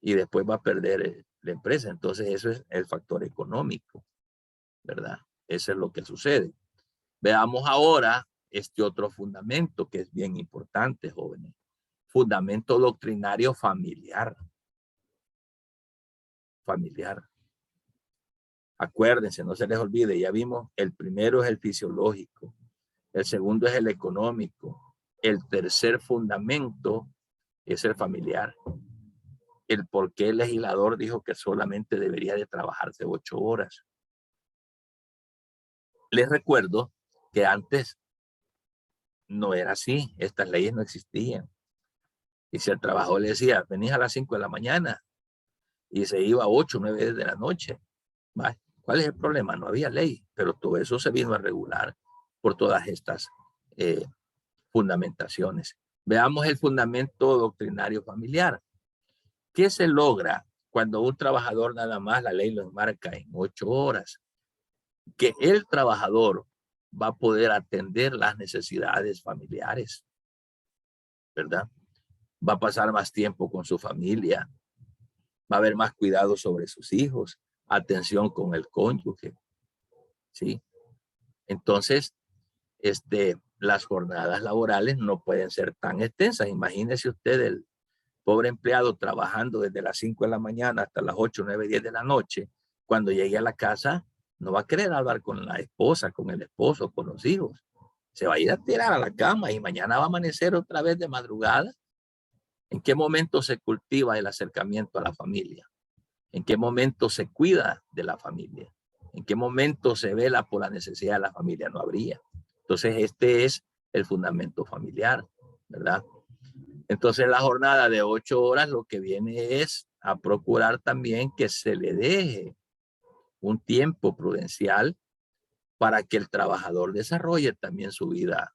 y después va a perder la empresa. Entonces eso es el factor económico, ¿verdad? Eso es lo que sucede. Veamos ahora este otro fundamento que es bien importante, jóvenes. Fundamento doctrinario familiar. Familiar. Acuérdense, no se les olvide, ya vimos, el primero es el fisiológico, el segundo es el económico, el tercer fundamento es el familiar. El por qué el legislador dijo que solamente debería de trabajarse 8 horas. Les recuerdo que antes no era así, estas leyes no existían. Y si el trabajador le decía, venís a las 5 de la mañana y se iba a 8, 9 de la noche, ¿vale? ¿Cuál es el problema? No había ley, pero todo eso se vino a regular por todas estas fundamentaciones. Veamos el fundamento doctrinario familiar. ¿Qué se logra cuando un trabajador nada más la ley lo enmarca en 8 horas? Que el trabajador va a poder atender las necesidades familiares, ¿verdad? Va a pasar más tiempo con su familia, va a haber más cuidado sobre sus hijos, atención con el cónyuge, ¿sí? Entonces, las jornadas laborales no pueden ser tan extensas. Imagínese usted el pobre empleado trabajando desde las 5 de la mañana hasta las 8, 9, 10 de la noche. Cuando llegue a la casa, no va a querer hablar con la esposa, con el esposo, con los hijos. Se va a ir a tirar a la cama y mañana va a amanecer otra vez de madrugada. ¿En qué momento se cultiva el acercamiento a la familia? ¿En qué momento se cuida de la familia? ¿En qué momento se vela por la necesidad de la familia? No habría. Entonces, este es el fundamento familiar, ¿verdad? Entonces, la jornada de 8 horas lo que viene es a procurar también que se le deje un tiempo prudencial para que el trabajador desarrolle también su vida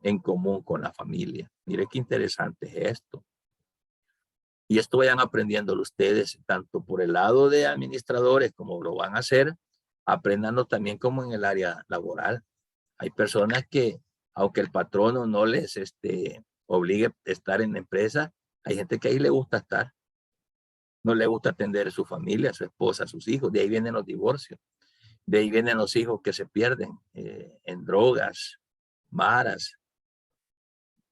en común con la familia. Mire qué interesante es esto. Y esto vayan aprendiéndolo ustedes, tanto por el lado de administradores como lo van a hacer, aprendanlo también como en el área laboral. Hay personas que, aunque el patrono no les obligue a estar en la empresa, hay gente que ahí le gusta estar. No le gusta atender a su familia, a su esposa, a sus hijos. De ahí vienen los divorcios. De ahí vienen los hijos que se pierden en drogas, maras,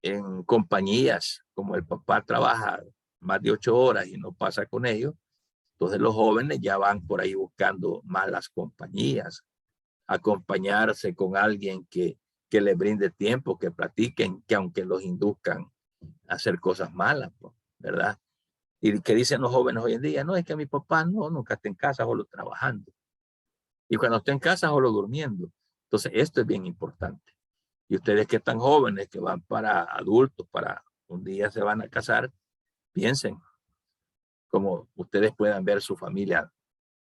en compañías, como el papá trabaja más de 8 horas y no pasa con ellos. Entonces los jóvenes ya van por ahí buscando malas compañías, acompañarse con alguien que les brinde tiempo, que platiquen, que aunque los induzcan a hacer cosas malas, pues, ¿verdad? Y que dicen los jóvenes hoy en día, no, es que mi papá nunca está en casa, solo trabajando. Y cuando está en casa, solo durmiendo. Entonces esto es bien importante. Y ustedes que están jóvenes, que van para adultos, para un día se van a casar, piensen como ustedes puedan ver su familia,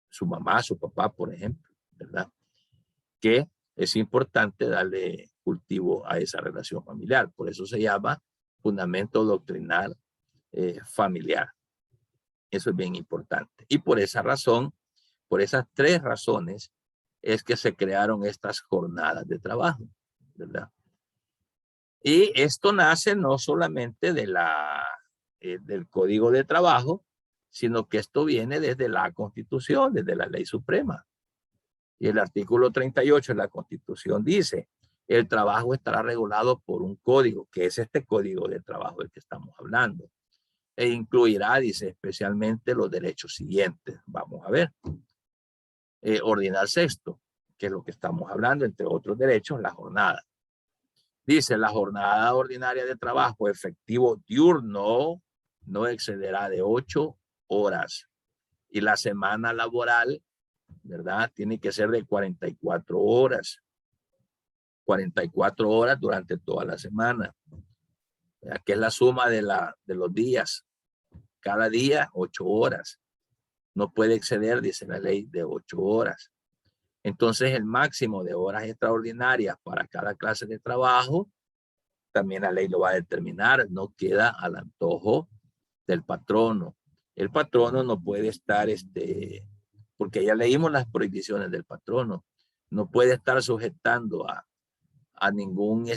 su mamá, su papá, por ejemplo, ¿verdad? Que es importante darle cultivo a esa relación familiar. Por eso se llama fundamento doctrinal familiar. Eso es bien importante. Y por esa razón, por esas 3 razones, es que se crearon estas jornadas de trabajo, ¿verdad? Y esto nace no solamente de del Código de Trabajo, sino que esto viene desde la Constitución, desde la Ley Suprema. Y el artículo 38 de la Constitución dice, el trabajo estará regulado por un código, que es este Código de Trabajo del que estamos hablando. E incluirá, dice, especialmente los derechos siguientes. Vamos a ver. Ordinar sexto, que es lo que estamos hablando, entre otros derechos, la jornada. Dice, la jornada ordinaria de trabajo efectivo diurno no excederá de 8 horas. Y la semana laboral, ¿verdad? Tiene que ser de 44 horas. 44 horas durante toda la semana. Que es la suma de los días. Cada día, 8 horas. No puede exceder, dice la ley, de 8 horas. Entonces, el máximo de horas extraordinarias para cada clase de trabajo, también la ley lo va a determinar, no queda al antojo del patrono. El patrono no puede estar, porque ya leímos las prohibiciones del patrono, no puede estar sujetando a ningún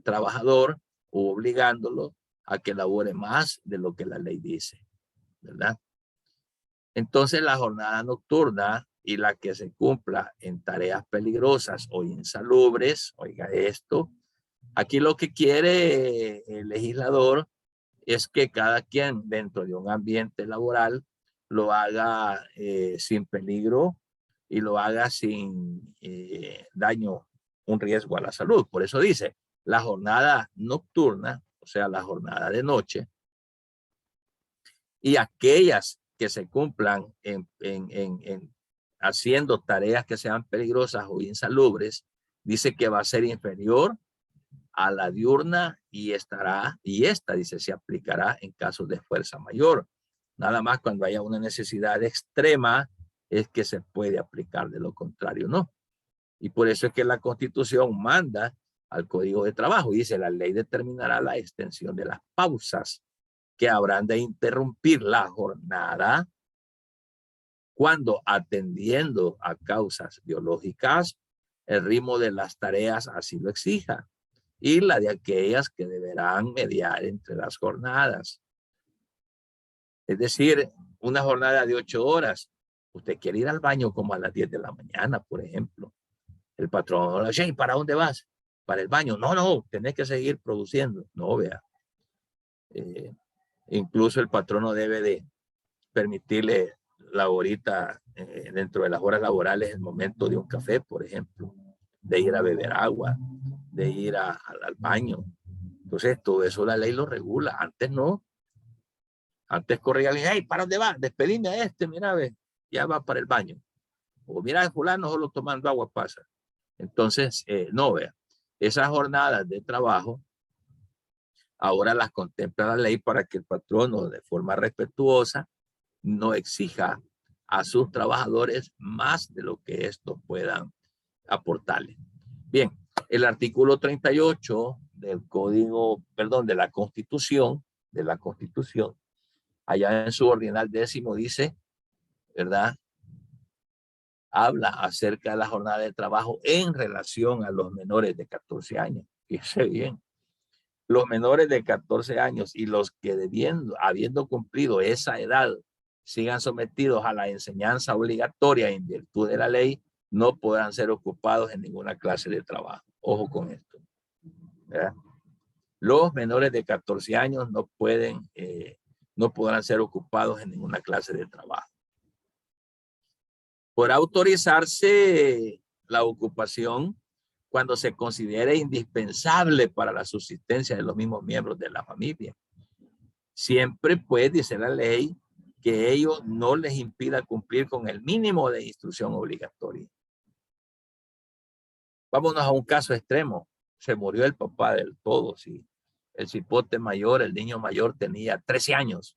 trabajador o obligándolo a que labore más de lo que la ley dice, ¿verdad? Entonces la jornada nocturna y la que se cumpla en tareas peligrosas o insalubres, oiga esto, aquí lo que quiere el legislador es que cada quien dentro de un ambiente laboral lo haga sin peligro y lo haga sin daño, un riesgo a la salud. Por eso dice, la jornada nocturna, o sea, la jornada de noche, y aquellas que se cumplan haciendo tareas que sean peligrosas o insalubres, dice que va a ser inferior a la diurna y esta, dice, se aplicará en casos de fuerza mayor. Nada más cuando haya una necesidad extrema es que se puede aplicar, de lo contrario no. Y por eso es que la Constitución manda al Código de Trabajo y dice, la ley determinará la extensión de las pausas que habrán de interrumpir la jornada cuando, atendiendo a causas biológicas, el ritmo de las tareas así lo exija, y la de aquellas que deberán mediar entre las jornadas. Es decir, una jornada de 8 horas. Usted quiere ir al baño como a las 10 de la mañana, por ejemplo. El patrón le dice, ¿para dónde vas? Para el baño. No, tenés que seguir produciendo. No, vea. Incluso el patrono debe de permitirle la horita dentro de las horas laborales, el momento de un café, por ejemplo, de ir a beber agua, de ir al baño. Entonces, todo eso la ley lo regula. Antes no. Antes corría alguien, hey, ¿para dónde va? Despedime a este, mira, ve, ya va para el baño. O mira, fulano solo tomando agua pasa. Entonces, no, vea, esas jornadas de trabajo ahora las contempla la ley para que el patrono, de forma respetuosa, no exija a sus trabajadores más de lo que estos puedan aportarle. Bien, el artículo 38 del Código, perdón, de la Constitución, allá en su ordinal 10º dice, ¿verdad? Habla acerca de la jornada de trabajo en relación a los menores de 14 años. Fíjese bien. Los menores de 14 años y los que habiendo cumplido esa edad sigan sometidos a la enseñanza obligatoria en virtud de la ley, no podrán ser ocupados en ninguna clase de trabajo. Ojo con esto, ¿verdad? Los menores de 14 años no podrán ser ocupados en ninguna clase de trabajo. Podrá autorizarse la ocupación cuando se considere indispensable para la subsistencia de los mismos miembros de la familia. Siempre pues, dice la ley, que ello no les impida cumplir con el mínimo de instrucción obligatoria. Vámonos a un caso extremo. Se murió el papá del todo, sí. El cipote mayor, el niño mayor tenía 13 años.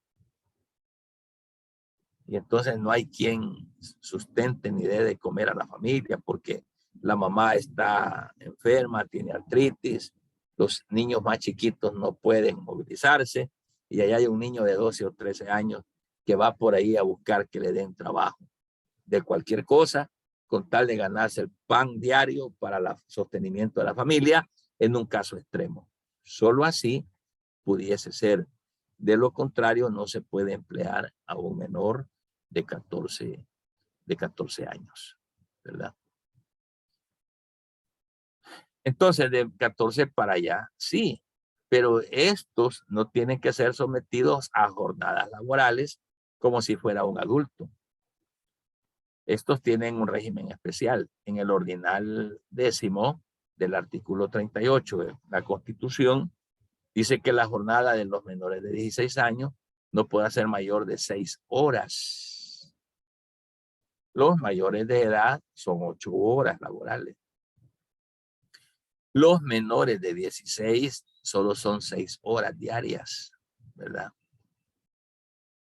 Y entonces no hay quien sustente ni dé de comer a la familia porque la mamá está enferma, tiene artritis, los niños más chiquitos no pueden movilizarse y allá hay un niño de 12 o 13 años que va por ahí a buscar que le den trabajo de cualquier cosa con tal de ganarse el pan diario para el sostenimiento de la familia en un caso extremo. Solo así pudiese ser. De lo contrario, no se puede emplear a un menor de 14 años, ¿verdad? Entonces, de 14 para allá, sí, pero estos no tienen que ser sometidos a jornadas laborales como si fuera un adulto. Estos tienen un régimen especial. En el ordinal 10º del artículo 38 de la Constitución, dice que la jornada de los menores de 16 años no puede ser mayor de 6 horas. Los mayores de edad son 8 horas laborales. Los menores de 16 solo son 6 horas diarias, ¿verdad?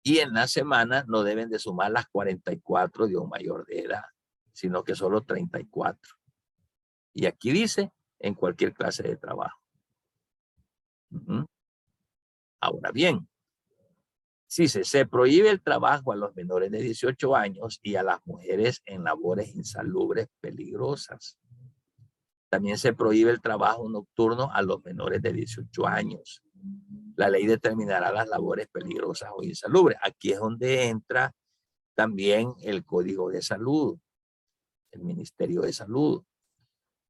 Y en la semana no deben de sumar las 44 de un mayor de edad, sino que solo 34. Y aquí dice, en cualquier clase de trabajo. Ahora bien, si se prohíbe el trabajo a los menores de 18 años y a las mujeres en labores insalubres peligrosas. También se prohíbe el trabajo nocturno a los menores de 18 años. La ley determinará las labores peligrosas o insalubres. Aquí es donde entra también el Código de Salud, el Ministerio de Salud.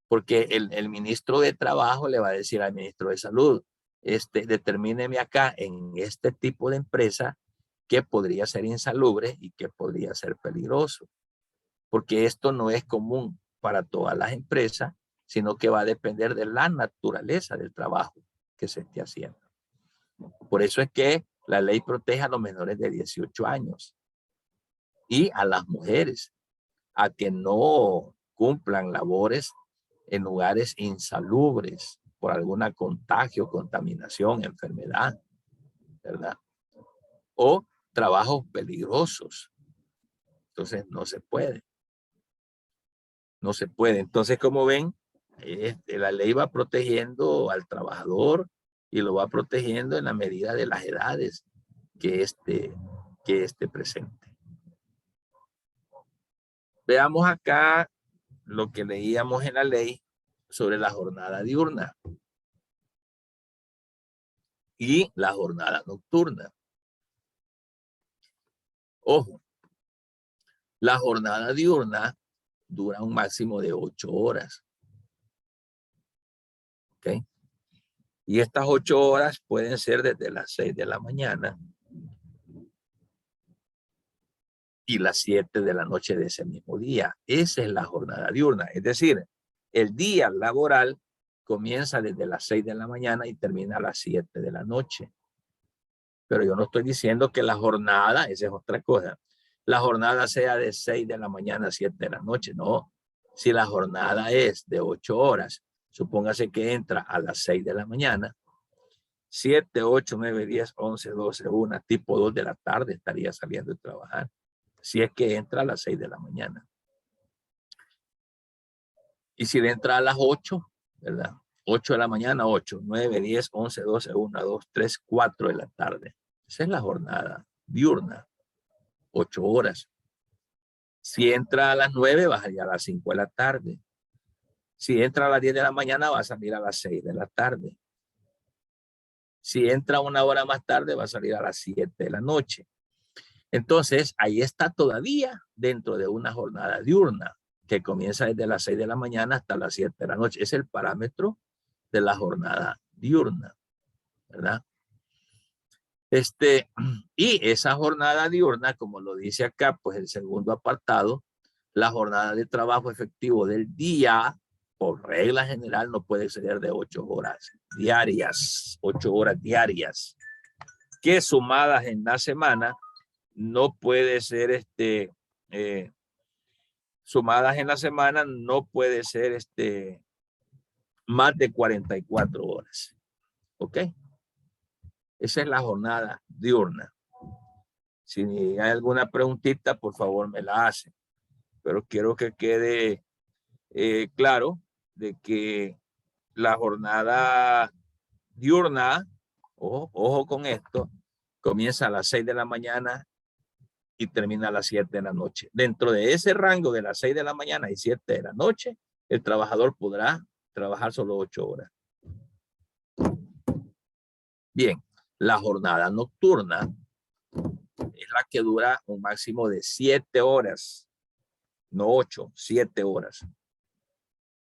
Porque el ministro de Trabajo le va a decir al ministro de Salud, determíneme acá en este tipo de empresa que podría ser insalubre y que podría ser peligroso. Porque esto no es común para todas las empresas, sino que va a depender de la naturaleza del trabajo que se esté haciendo. Por eso es que la ley protege a los menores de 18 años y a las mujeres a que no cumplan labores en lugares insalubres por alguna contagio, contaminación, enfermedad, ¿verdad? O trabajos peligrosos. Entonces no se puede. No se puede. Entonces, como ven, la ley va protegiendo al trabajador y lo va protegiendo en la medida de las edades que esté presente. Veamos acá lo que leíamos en la ley sobre la jornada diurna y la jornada nocturna. Ojo, la jornada diurna dura un máximo de 8 horas. ¿Ok? Y estas 8 horas pueden ser desde las 6 de la mañana y las 7 de la noche de ese mismo día. Esa es la jornada diurna. Es decir, el día laboral comienza desde las 6 de la mañana y termina a las 7 de la noche. Pero yo no estoy diciendo que la jornada, esa es otra cosa, la jornada sea de 6 de la mañana a 7 de la noche, no. Si la jornada es de 8 horas, supóngase que entra a las 6 de la mañana, 7, 8, 9, 10, 11, 12, 1, tipo 2 de la tarde estaría saliendo de trabajar. Si es que entra a las 6 de la mañana. Y si le entra a las 8, ¿verdad? 8 de la mañana, 8, 9, 10, 11, 12, 1, 2, 3, 4 de la tarde. Esa es la jornada diurna. 8 horas. Si entra a las 9, va a salir a las 5 de la tarde. Si entra a las 10 de la mañana, va a salir a las 6 de la tarde. Si entra 1 hora más tarde, va a salir a las 7 de la noche. Entonces, ahí está todavía dentro de una jornada diurna que comienza desde las 6 de la mañana hasta las 7 de la noche. Es el parámetro de la jornada diurna, ¿verdad? Y esa jornada diurna, como lo dice acá, pues el segundo apartado, la jornada de trabajo efectivo del día, por regla general, no puede exceder de 8 horas diarias, 8 horas diarias, que sumadas en la semana, no puede ser, sumadas en la semana, no puede ser, más de 44 horas, ¿ok? Esa es la jornada diurna. Si hay alguna preguntita, por favor me la hacen. Pero quiero que quede claro de que la jornada diurna, ojo con esto, comienza a las 6 de la mañana y termina a las 7 de la noche. Dentro de ese rango de las 6 de la mañana y 7 de la noche, el trabajador podrá trabajar solo 8 horas. Bien, la jornada nocturna es la que dura un máximo de 7 horas, no 8, 7 horas.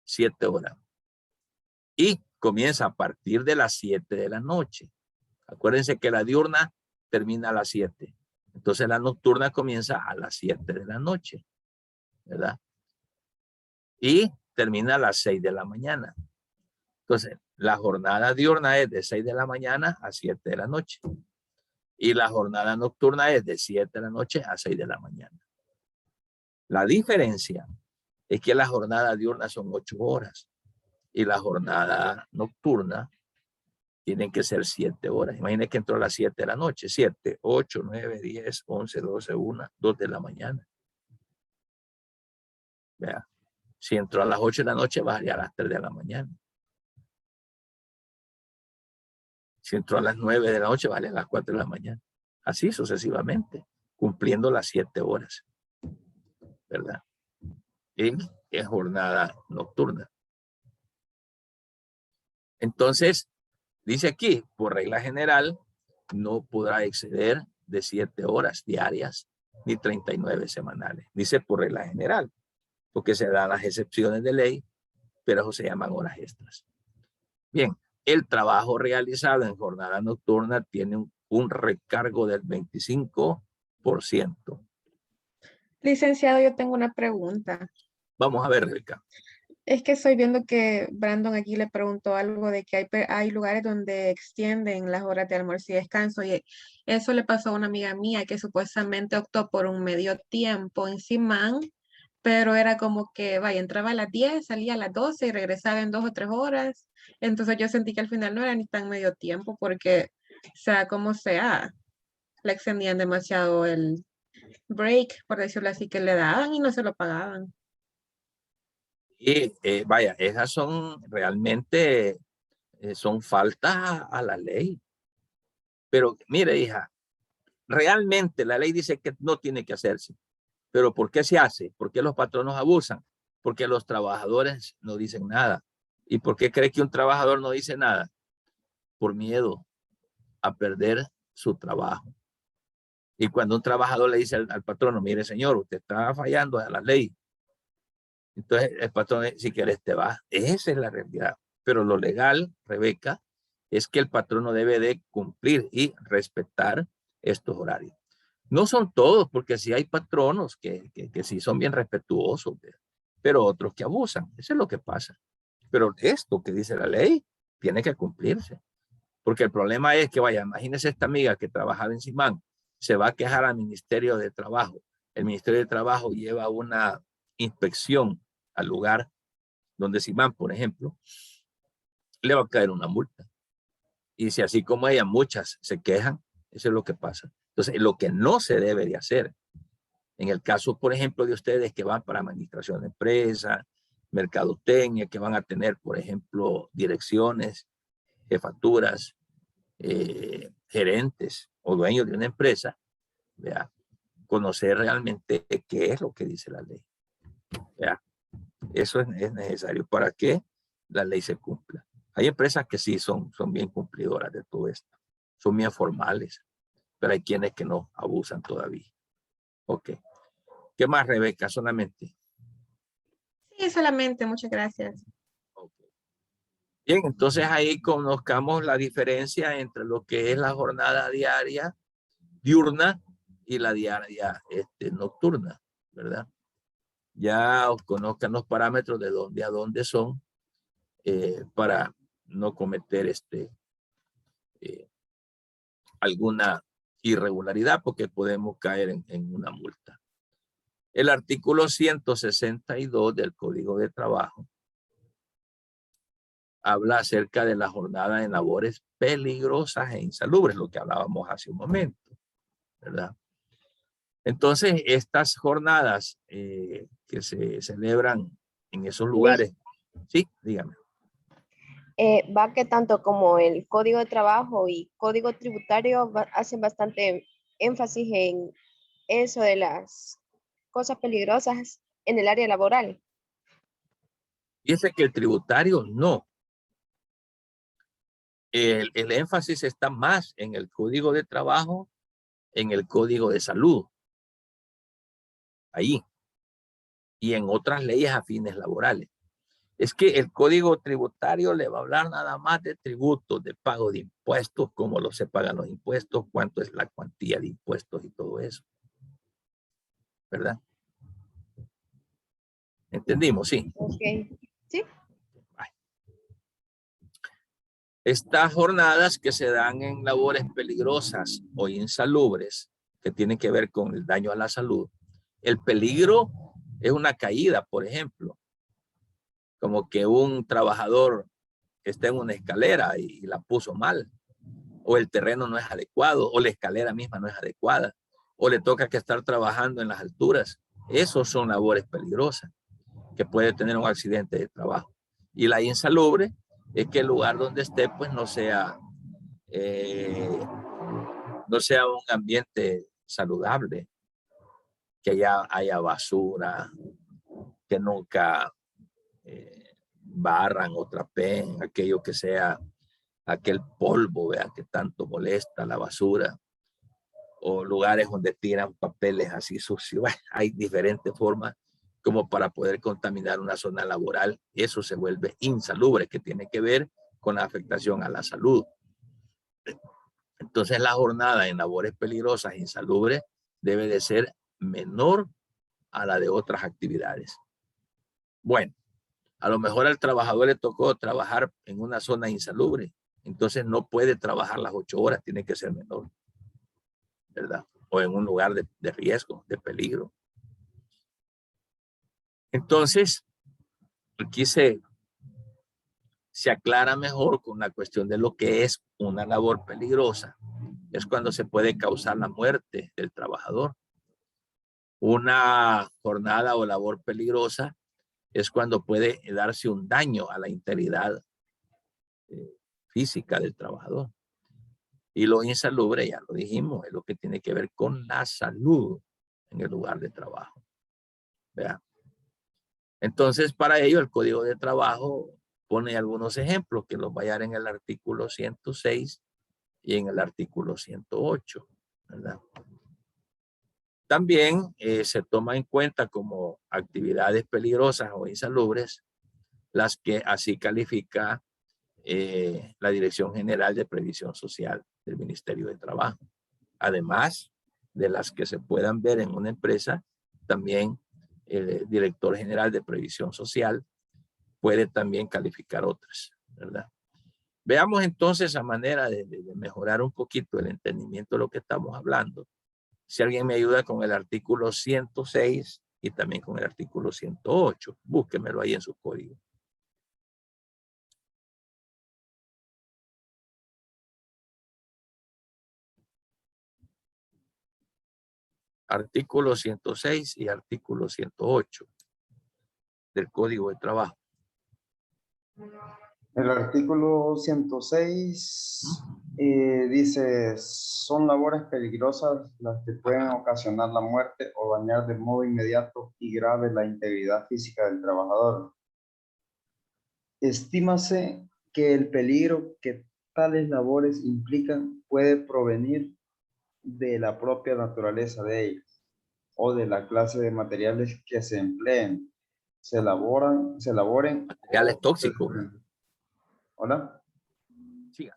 7 horas. Y comienza a partir de las 7 de la noche. Acuérdense que la diurna termina a las 7. Entonces la nocturna comienza a las 7 de la noche, ¿verdad? Y termina a las 6 de la mañana. Entonces, la jornada diurna es de 6 de la mañana a 7 de la noche. Y la jornada nocturna es de 7 de la noche a 6 de la mañana. La diferencia es que la jornada diurna son 8 horas y la jornada nocturna tienen que ser 7 horas. Imaginen que entró a las 7 de la noche. 7, 8, 9, 10, 11, 12, 1, 2 de la mañana. Vea. Si entró a las 8 de la noche, bajaría a las 3 de la mañana. Si entró a las 9 de la noche, vale a las 4 de la mañana. Así sucesivamente, cumpliendo las 7 horas. ¿Verdad? En jornada nocturna. Entonces, dice aquí, por regla general, no podrá exceder de 7 horas diarias ni 39 semanales. Dice por regla general, porque se dan las excepciones de ley, pero eso se llaman horas extras. Bien, el trabajo realizado en jornada nocturna tiene un recargo del 25%. Licenciado, yo tengo una pregunta. Vamos a ver, Rebeca. Es que estoy viendo que Brandon aquí le preguntó algo de que hay lugares donde extienden las horas de almuerzo y descanso, y eso le pasó a una amiga mía que supuestamente optó por un medio tiempo en Simán, pero era como que, vaya, entraba a las 10, salía a las 12 y regresaba en 2 o 3 horas. Entonces yo sentí que al final no era ni tan medio tiempo porque, sea como sea, le extendían demasiado el break, por decirlo así, que le daban y no se lo pagaban. Y vaya, esas son realmente, son faltas a la ley. Pero mire, hija, realmente la ley dice que no tiene que hacerse. Pero ¿por qué se hace? ¿Por qué los patronos abusan? Porque los trabajadores no dicen nada. ¿Y por qué cree que un trabajador no dice nada? Por miedo a perder su trabajo. Y cuando un trabajador le dice al patrono, mire señor, usted está fallando a la ley. Entonces el patrón, si quieres te vas. Esa es la realidad. Pero lo legal, Rebeca, es que el patrono debe de cumplir y respetar estos horarios. No son todos, porque sí hay patronos que sí son bien respetuosos, pero otros que abusan. Eso es lo que pasa. Pero esto que dice la ley tiene que cumplirse. Porque el problema es que, vaya, imagínese esta amiga que trabajaba en Simán, se va a quejar al Ministerio de Trabajo. El Ministerio de Trabajo lleva una inspección al lugar donde Simán, por ejemplo, le va a caer una multa. Y si así como ella, muchas se quejan, eso es lo que pasa. Entonces, lo que no se debe de hacer, en el caso, por ejemplo, de ustedes que van para administración de empresa, mercadotecnia, que van a tener, por ejemplo, direcciones, jefaturas, gerentes o dueños de una empresa, ¿vea? Conocer realmente qué es lo que dice la ley. ¿Vea? Eso es necesario para que la ley se cumpla. Hay empresas que sí son bien cumplidoras de todo esto. Son bien formales, pero hay quienes que no abusan todavía. Ok. ¿Qué más, Rebeca? Solamente. Sí, solamente, muchas gracias. Okay. Bien, entonces ahí conozcamos la diferencia entre lo que es la jornada diaria, diurna, y la diaria nocturna, ¿verdad? Ya conozcan los parámetros de dónde a dónde son para no cometer alguna irregularidad, porque podemos caer en una multa. El artículo 162 del Código de Trabajo habla acerca de la jornada en labores peligrosas e insalubres, lo que hablábamos hace un momento, ¿verdad? Entonces, estas jornadas que se celebran en esos lugares, sí, dígame. Va que tanto como el Código de Trabajo y Código Tributario hacen bastante énfasis en eso de las cosas peligrosas en el área laboral. Fíjese que el tributario no. El énfasis está más en el Código de Trabajo, en el Código de Salud, ahí, y en otras leyes afines laborales. Es que el Código Tributario le va a hablar nada más de tributos, de pago de impuestos, cómo se pagan los impuestos, cuánto es la cuantía de impuestos y todo eso. ¿Verdad? ¿Entendimos? Sí. Ok, sí. Estas jornadas que se dan en labores peligrosas o insalubres, que tienen que ver con el daño a la salud, el peligro es una caída, por ejemplo, como que un trabajador está en una escalera y la puso mal, o el terreno no es adecuado, o la escalera misma no es adecuada, o le toca que estar trabajando en las alturas. Esos son labores peligrosas, que puede tener un accidente de trabajo. Y la insalubre es que el lugar donde esté, pues no sea un ambiente saludable, que haya basura, que nunca barran o trapeen, aquello que sea aquel polvo, vea, que tanto molesta, la basura, o lugares donde tiran papeles así sucios. Hay diferentes formas como para poder contaminar una zona laboral. Eso se vuelve insalubre, que tiene que ver con la afectación a la salud. Entonces la jornada en labores peligrosas e insalubres debe de ser menor a la de otras actividades. Bueno, a lo mejor al trabajador le tocó trabajar en una zona insalubre, entonces no puede trabajar las 8 horas, tiene que ser menor, ¿verdad? O en un lugar de riesgo, de peligro. Entonces, aquí se aclara mejor con la cuestión de lo que es una labor peligrosa. Es cuando se puede causar la muerte del trabajador. Una jornada o labor peligrosa es cuando puede darse un daño a la integridad física del trabajador. Y lo insalubre, ya lo dijimos, es lo que tiene que ver con la salud en el lugar de trabajo. ¿Verdad? Entonces, para ello, el Código de Trabajo pone algunos ejemplos que los va a hallar en el artículo 106 y en el artículo 108. ¿Verdad? También se toma en cuenta como actividades peligrosas o insalubres las que así califica la Dirección General de Previsión Social del Ministerio de Trabajo. Además de las que se puedan ver en una empresa, también el Director General de Previsión Social puede también calificar otras, ¿verdad? Veamos entonces a manera de mejorar un poquito el entendimiento de lo que estamos hablando. Si alguien me ayuda con el artículo 106 y también con el artículo 108, búsquemelo ahí en su código. Artículo 106 y artículo 108 del Código de Trabajo. El artículo 106 dice, son labores peligrosas las que pueden ocasionar la muerte o dañar de modo inmediato y grave la integridad física del trabajador. Estímase que el peligro que tales labores implican puede provenir de la propia naturaleza de ellas o de la clase de materiales que se empleen, se elaboren. Materiales tóxicos. ¿Hola? Siga.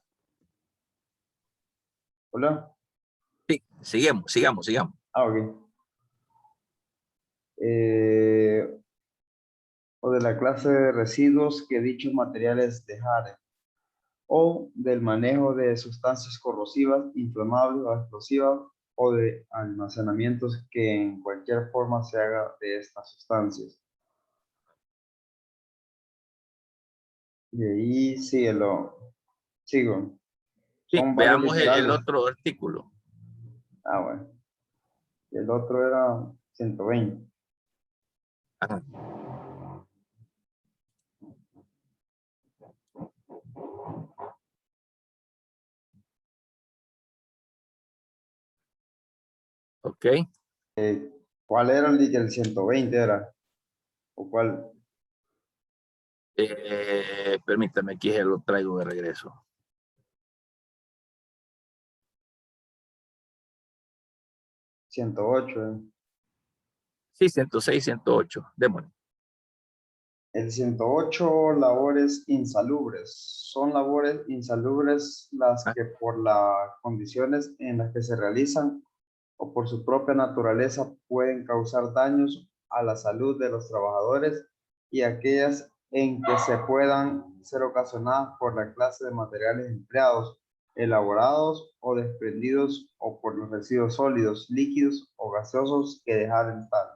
¿Hola? Sí, sigamos. Ah, ok. O de la clase de residuos que dichos materiales dejaren, o del manejo de sustancias corrosivas, inflamables o explosivas, o de almacenamientos que en cualquier forma se haga de estas sustancias. Y ahí sigo. Sí, Son varios veamos el literales. otro artículo. Ah, bueno. Y el otro era 120. Ajá. Ok. ¿Cuál era el 120 era? ¿O cuál? Permítame que lo traigo de regreso. ¿108? Sí, 106, 108. Démosle. El 108, labores insalubres. Son labores insalubres las que por las condiciones en las que se realizan o por su propia naturaleza pueden causar daños a la salud de los trabajadores y aquellas en que se puedan ser ocasionadas por la clase de materiales empleados, elaborados o desprendidos o por los residuos sólidos, líquidos o gaseosos que dejaren tal.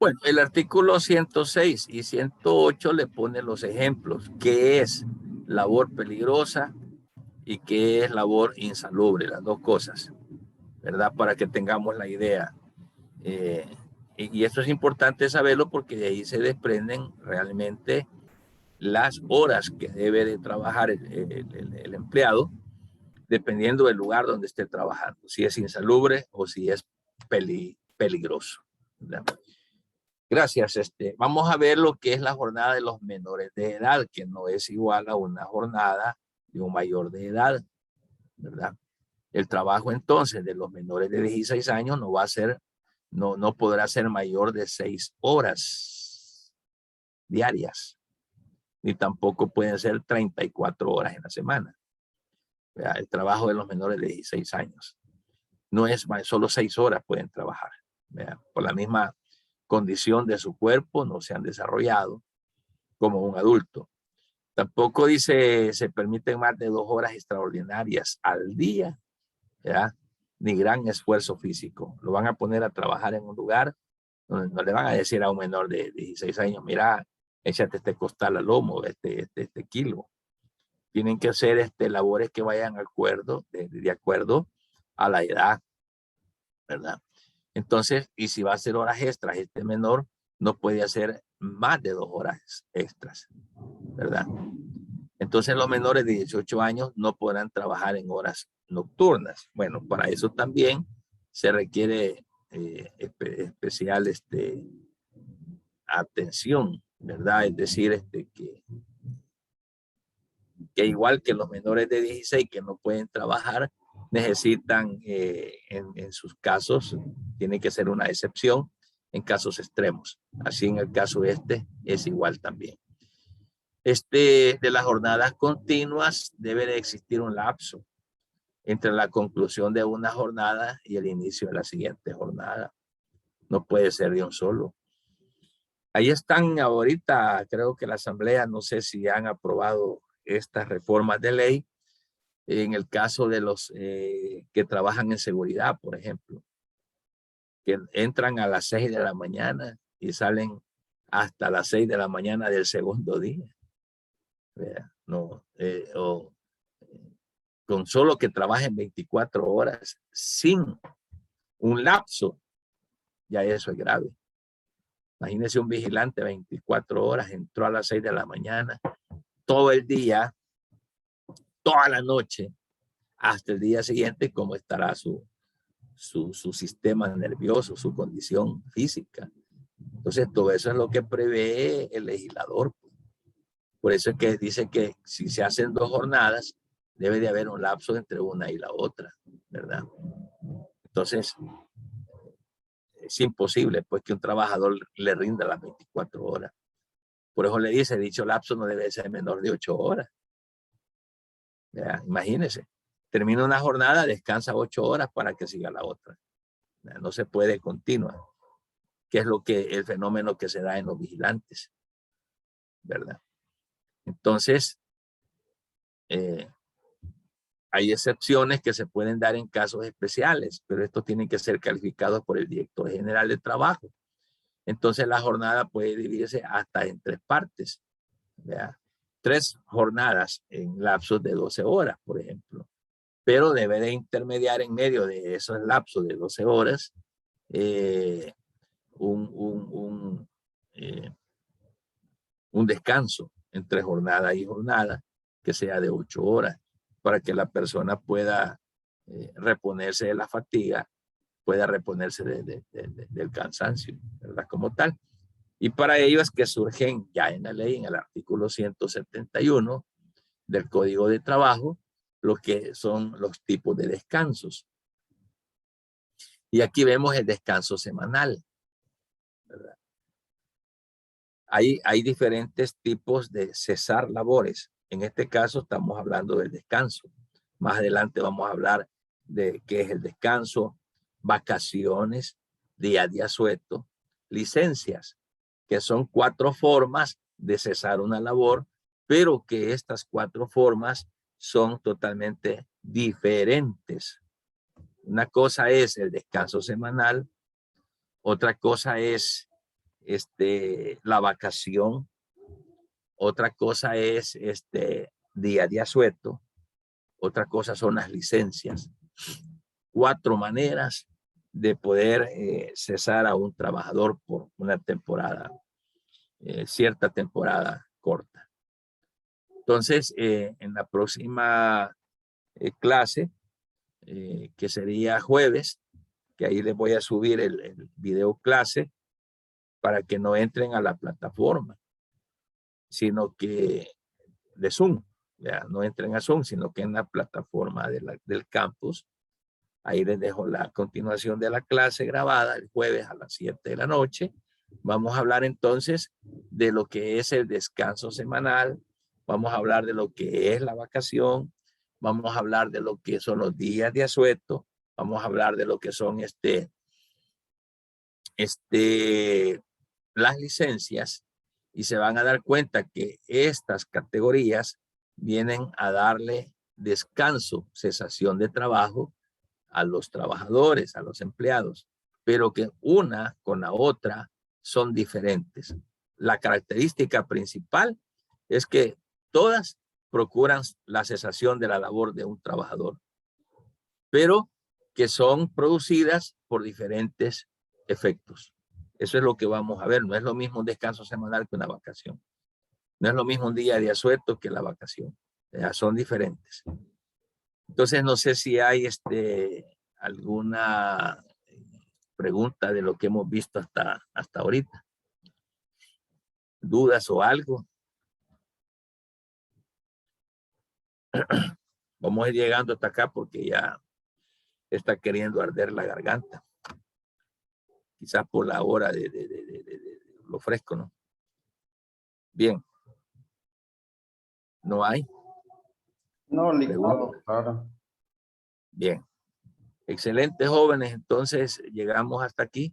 Bueno, el artículo 106 y 108 le pone los ejemplos. ¿Qué es labor peligrosa y qué es labor insalubre? Las dos cosas, ¿verdad? Para que tengamos la idea. Y esto es importante saberlo porque de ahí se desprenden realmente las horas que debe de trabajar el empleado, dependiendo del lugar donde esté trabajando, si es insalubre o si es peligroso, ¿verdad? Gracias. Vamos a ver lo que es la jornada de los menores de edad, que no es igual a una jornada de un mayor de edad, ¿verdad? El trabajo entonces de los menores de 16 años no va a ser, no podrá ser mayor de 6 horas diarias, ni tampoco pueden ser 34 horas en la semana. ¿Verdad? El trabajo de los menores de 16 años no es más, solo 6 horas pueden trabajar, ¿verdad? Por la misma condición de su cuerpo, no se han desarrollado como un adulto. Tampoco dice se permiten más de 2 horas extraordinarias al día, ¿ya? Ni gran esfuerzo físico. Lo van a poner a trabajar en un lugar donde no le van a decir a un menor de 16 años, mira, échate este costal al lomo, este kilo. Tienen que hacer labores que vayan de acuerdo a la edad, ¿verdad? Entonces, y si va a hacer horas extras, este menor no puede hacer más de 2 horas extras, ¿verdad? Entonces, los menores de 18 años no podrán trabajar en horas nocturnas. Bueno, para eso también se requiere especial atención, ¿verdad? Es decir, que igual que los menores de 16 que no pueden trabajar, necesitan en sus casos, tiene que ser una excepción en casos extremos. Así en el caso es igual también. De las jornadas continuas debe de existir un lapso entre la conclusión de una jornada y el inicio de la siguiente jornada. No puede ser de un solo. Ahí están ahorita, creo que la Asamblea, no sé si han aprobado estas reformas de ley en el caso de los que trabajan en seguridad, por ejemplo, que entran a las 6 de la mañana y salen hasta las 6 de la mañana del segundo día. No, o con solo que trabajen 24 horas sin un lapso, ya eso es grave. Imagínese un vigilante 24 horas, entró a las 6 de la mañana, todo el día, toda la noche, hasta el día siguiente, cómo estará su sistema nervioso, su condición física. Entonces, todo eso es lo que prevé el legislador. Por eso es que dice que si se hacen 2 jornadas, debe de haber un lapso entre una y la otra, ¿verdad? Entonces, es imposible pues que un trabajador le rinda las 24 horas. Por eso le dice, dicho lapso no debe ser menor de 8 horas. ¿Ya? Imagínense, termina una jornada, descansa 8 horas para que siga la otra. ¿Ya? No se puede continuar, que es lo que el fenómeno que se da en los vigilantes, ¿verdad? Entonces, hay excepciones que se pueden dar en casos especiales, pero estos tienen que ser calificados por el director general de trabajo. Entonces la jornada puede dividirse hasta en 3 partes. ¿Ya? 3 jornadas en lapsos de 12 horas, por ejemplo. Pero debe de intermediar en medio de esos lapsos de 12 horas un descanso entre jornada y jornada que sea de 8 horas para que la persona pueda reponerse de la fatiga, pueda reponerse del cansancio, ¿verdad? Como tal. Y para ello es que surgen ya en la ley, en el artículo 171 del Código de Trabajo, lo que son los tipos de descansos. Y aquí vemos el descanso semanal, ¿verdad? Hay diferentes tipos de cesar labores. En este caso estamos hablando del descanso. Más adelante vamos a hablar de qué es el descanso, vacaciones, día de asueto, licencias, que son 4 formas de cesar una labor, pero que estas 4 formas son totalmente diferentes. Una cosa es el descanso semanal, otra cosa es la vacación, otra cosa es día de asueto, otra cosa son las licencias. 4 maneras de poder cesar a un trabajador por una temporada, cierta temporada corta. Entonces, en la próxima clase, que sería jueves, que ahí les voy a subir el video clase para que no entren a la plataforma, sino que de Zoom, ya no entren a Zoom, sino que en la plataforma del campus. Ahí les dejo la continuación de la clase grabada el jueves a las 7 de la noche. Vamos a hablar entonces de lo que es el descanso semanal, vamos a hablar de lo que es la vacación, vamos a hablar de lo que son los días de asueto, vamos a hablar de lo que son las licencias, y se van a dar cuenta que estas categorías vienen a darle descanso, cesación de trabajo a los trabajadores, a los empleados, pero que una con la otra son diferentes. La característica principal es que todas procuran la cesación de la labor de un trabajador, pero que son producidas por diferentes efectos. Eso es lo que vamos a ver. No es lo mismo un descanso semanal que una vacación. No es lo mismo un día de asueto que la vacación. Ya son diferentes. Entonces, no sé si hay alguna pregunta de lo que hemos visto hasta ahorita. ¿Dudas o algo? Vamos a ir llegando hasta acá porque ya está queriendo arder la garganta. Quizás por la hora de lo fresco, ¿no? Bien. ¿No hay? No, licuado, claro. Bien. Excelentes, jóvenes. Entonces, llegamos hasta aquí.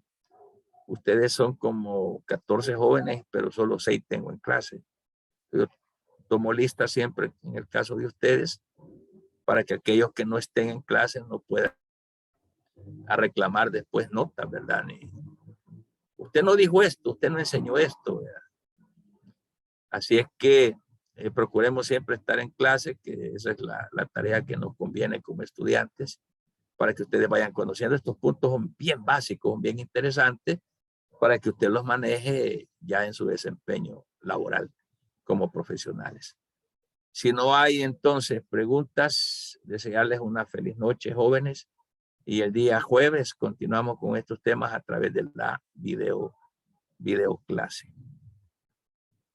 Ustedes son como 14 jóvenes, pero solo 6 tengo en clase. Yo tomo lista siempre, en el caso de ustedes, para que aquellos que no estén en clase no puedan a reclamar después notas, ¿verdad? Usted no dijo esto, usted no enseñó esto, ¿verdad? Así es que procuremos siempre estar en clase, que esa es la tarea que nos conviene como estudiantes, para que ustedes vayan conociendo estos puntos bien básicos, bien interesantes, para que usted los maneje ya en su desempeño laboral como profesionales. Si no hay entonces preguntas, desearles una feliz noche, jóvenes, y el día jueves continuamos con estos temas a través de la video clase.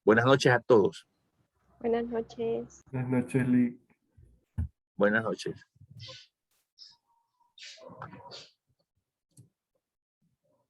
Buenas noches a todos. Buenas noches. Buenas noches, Lee. Buenas noches.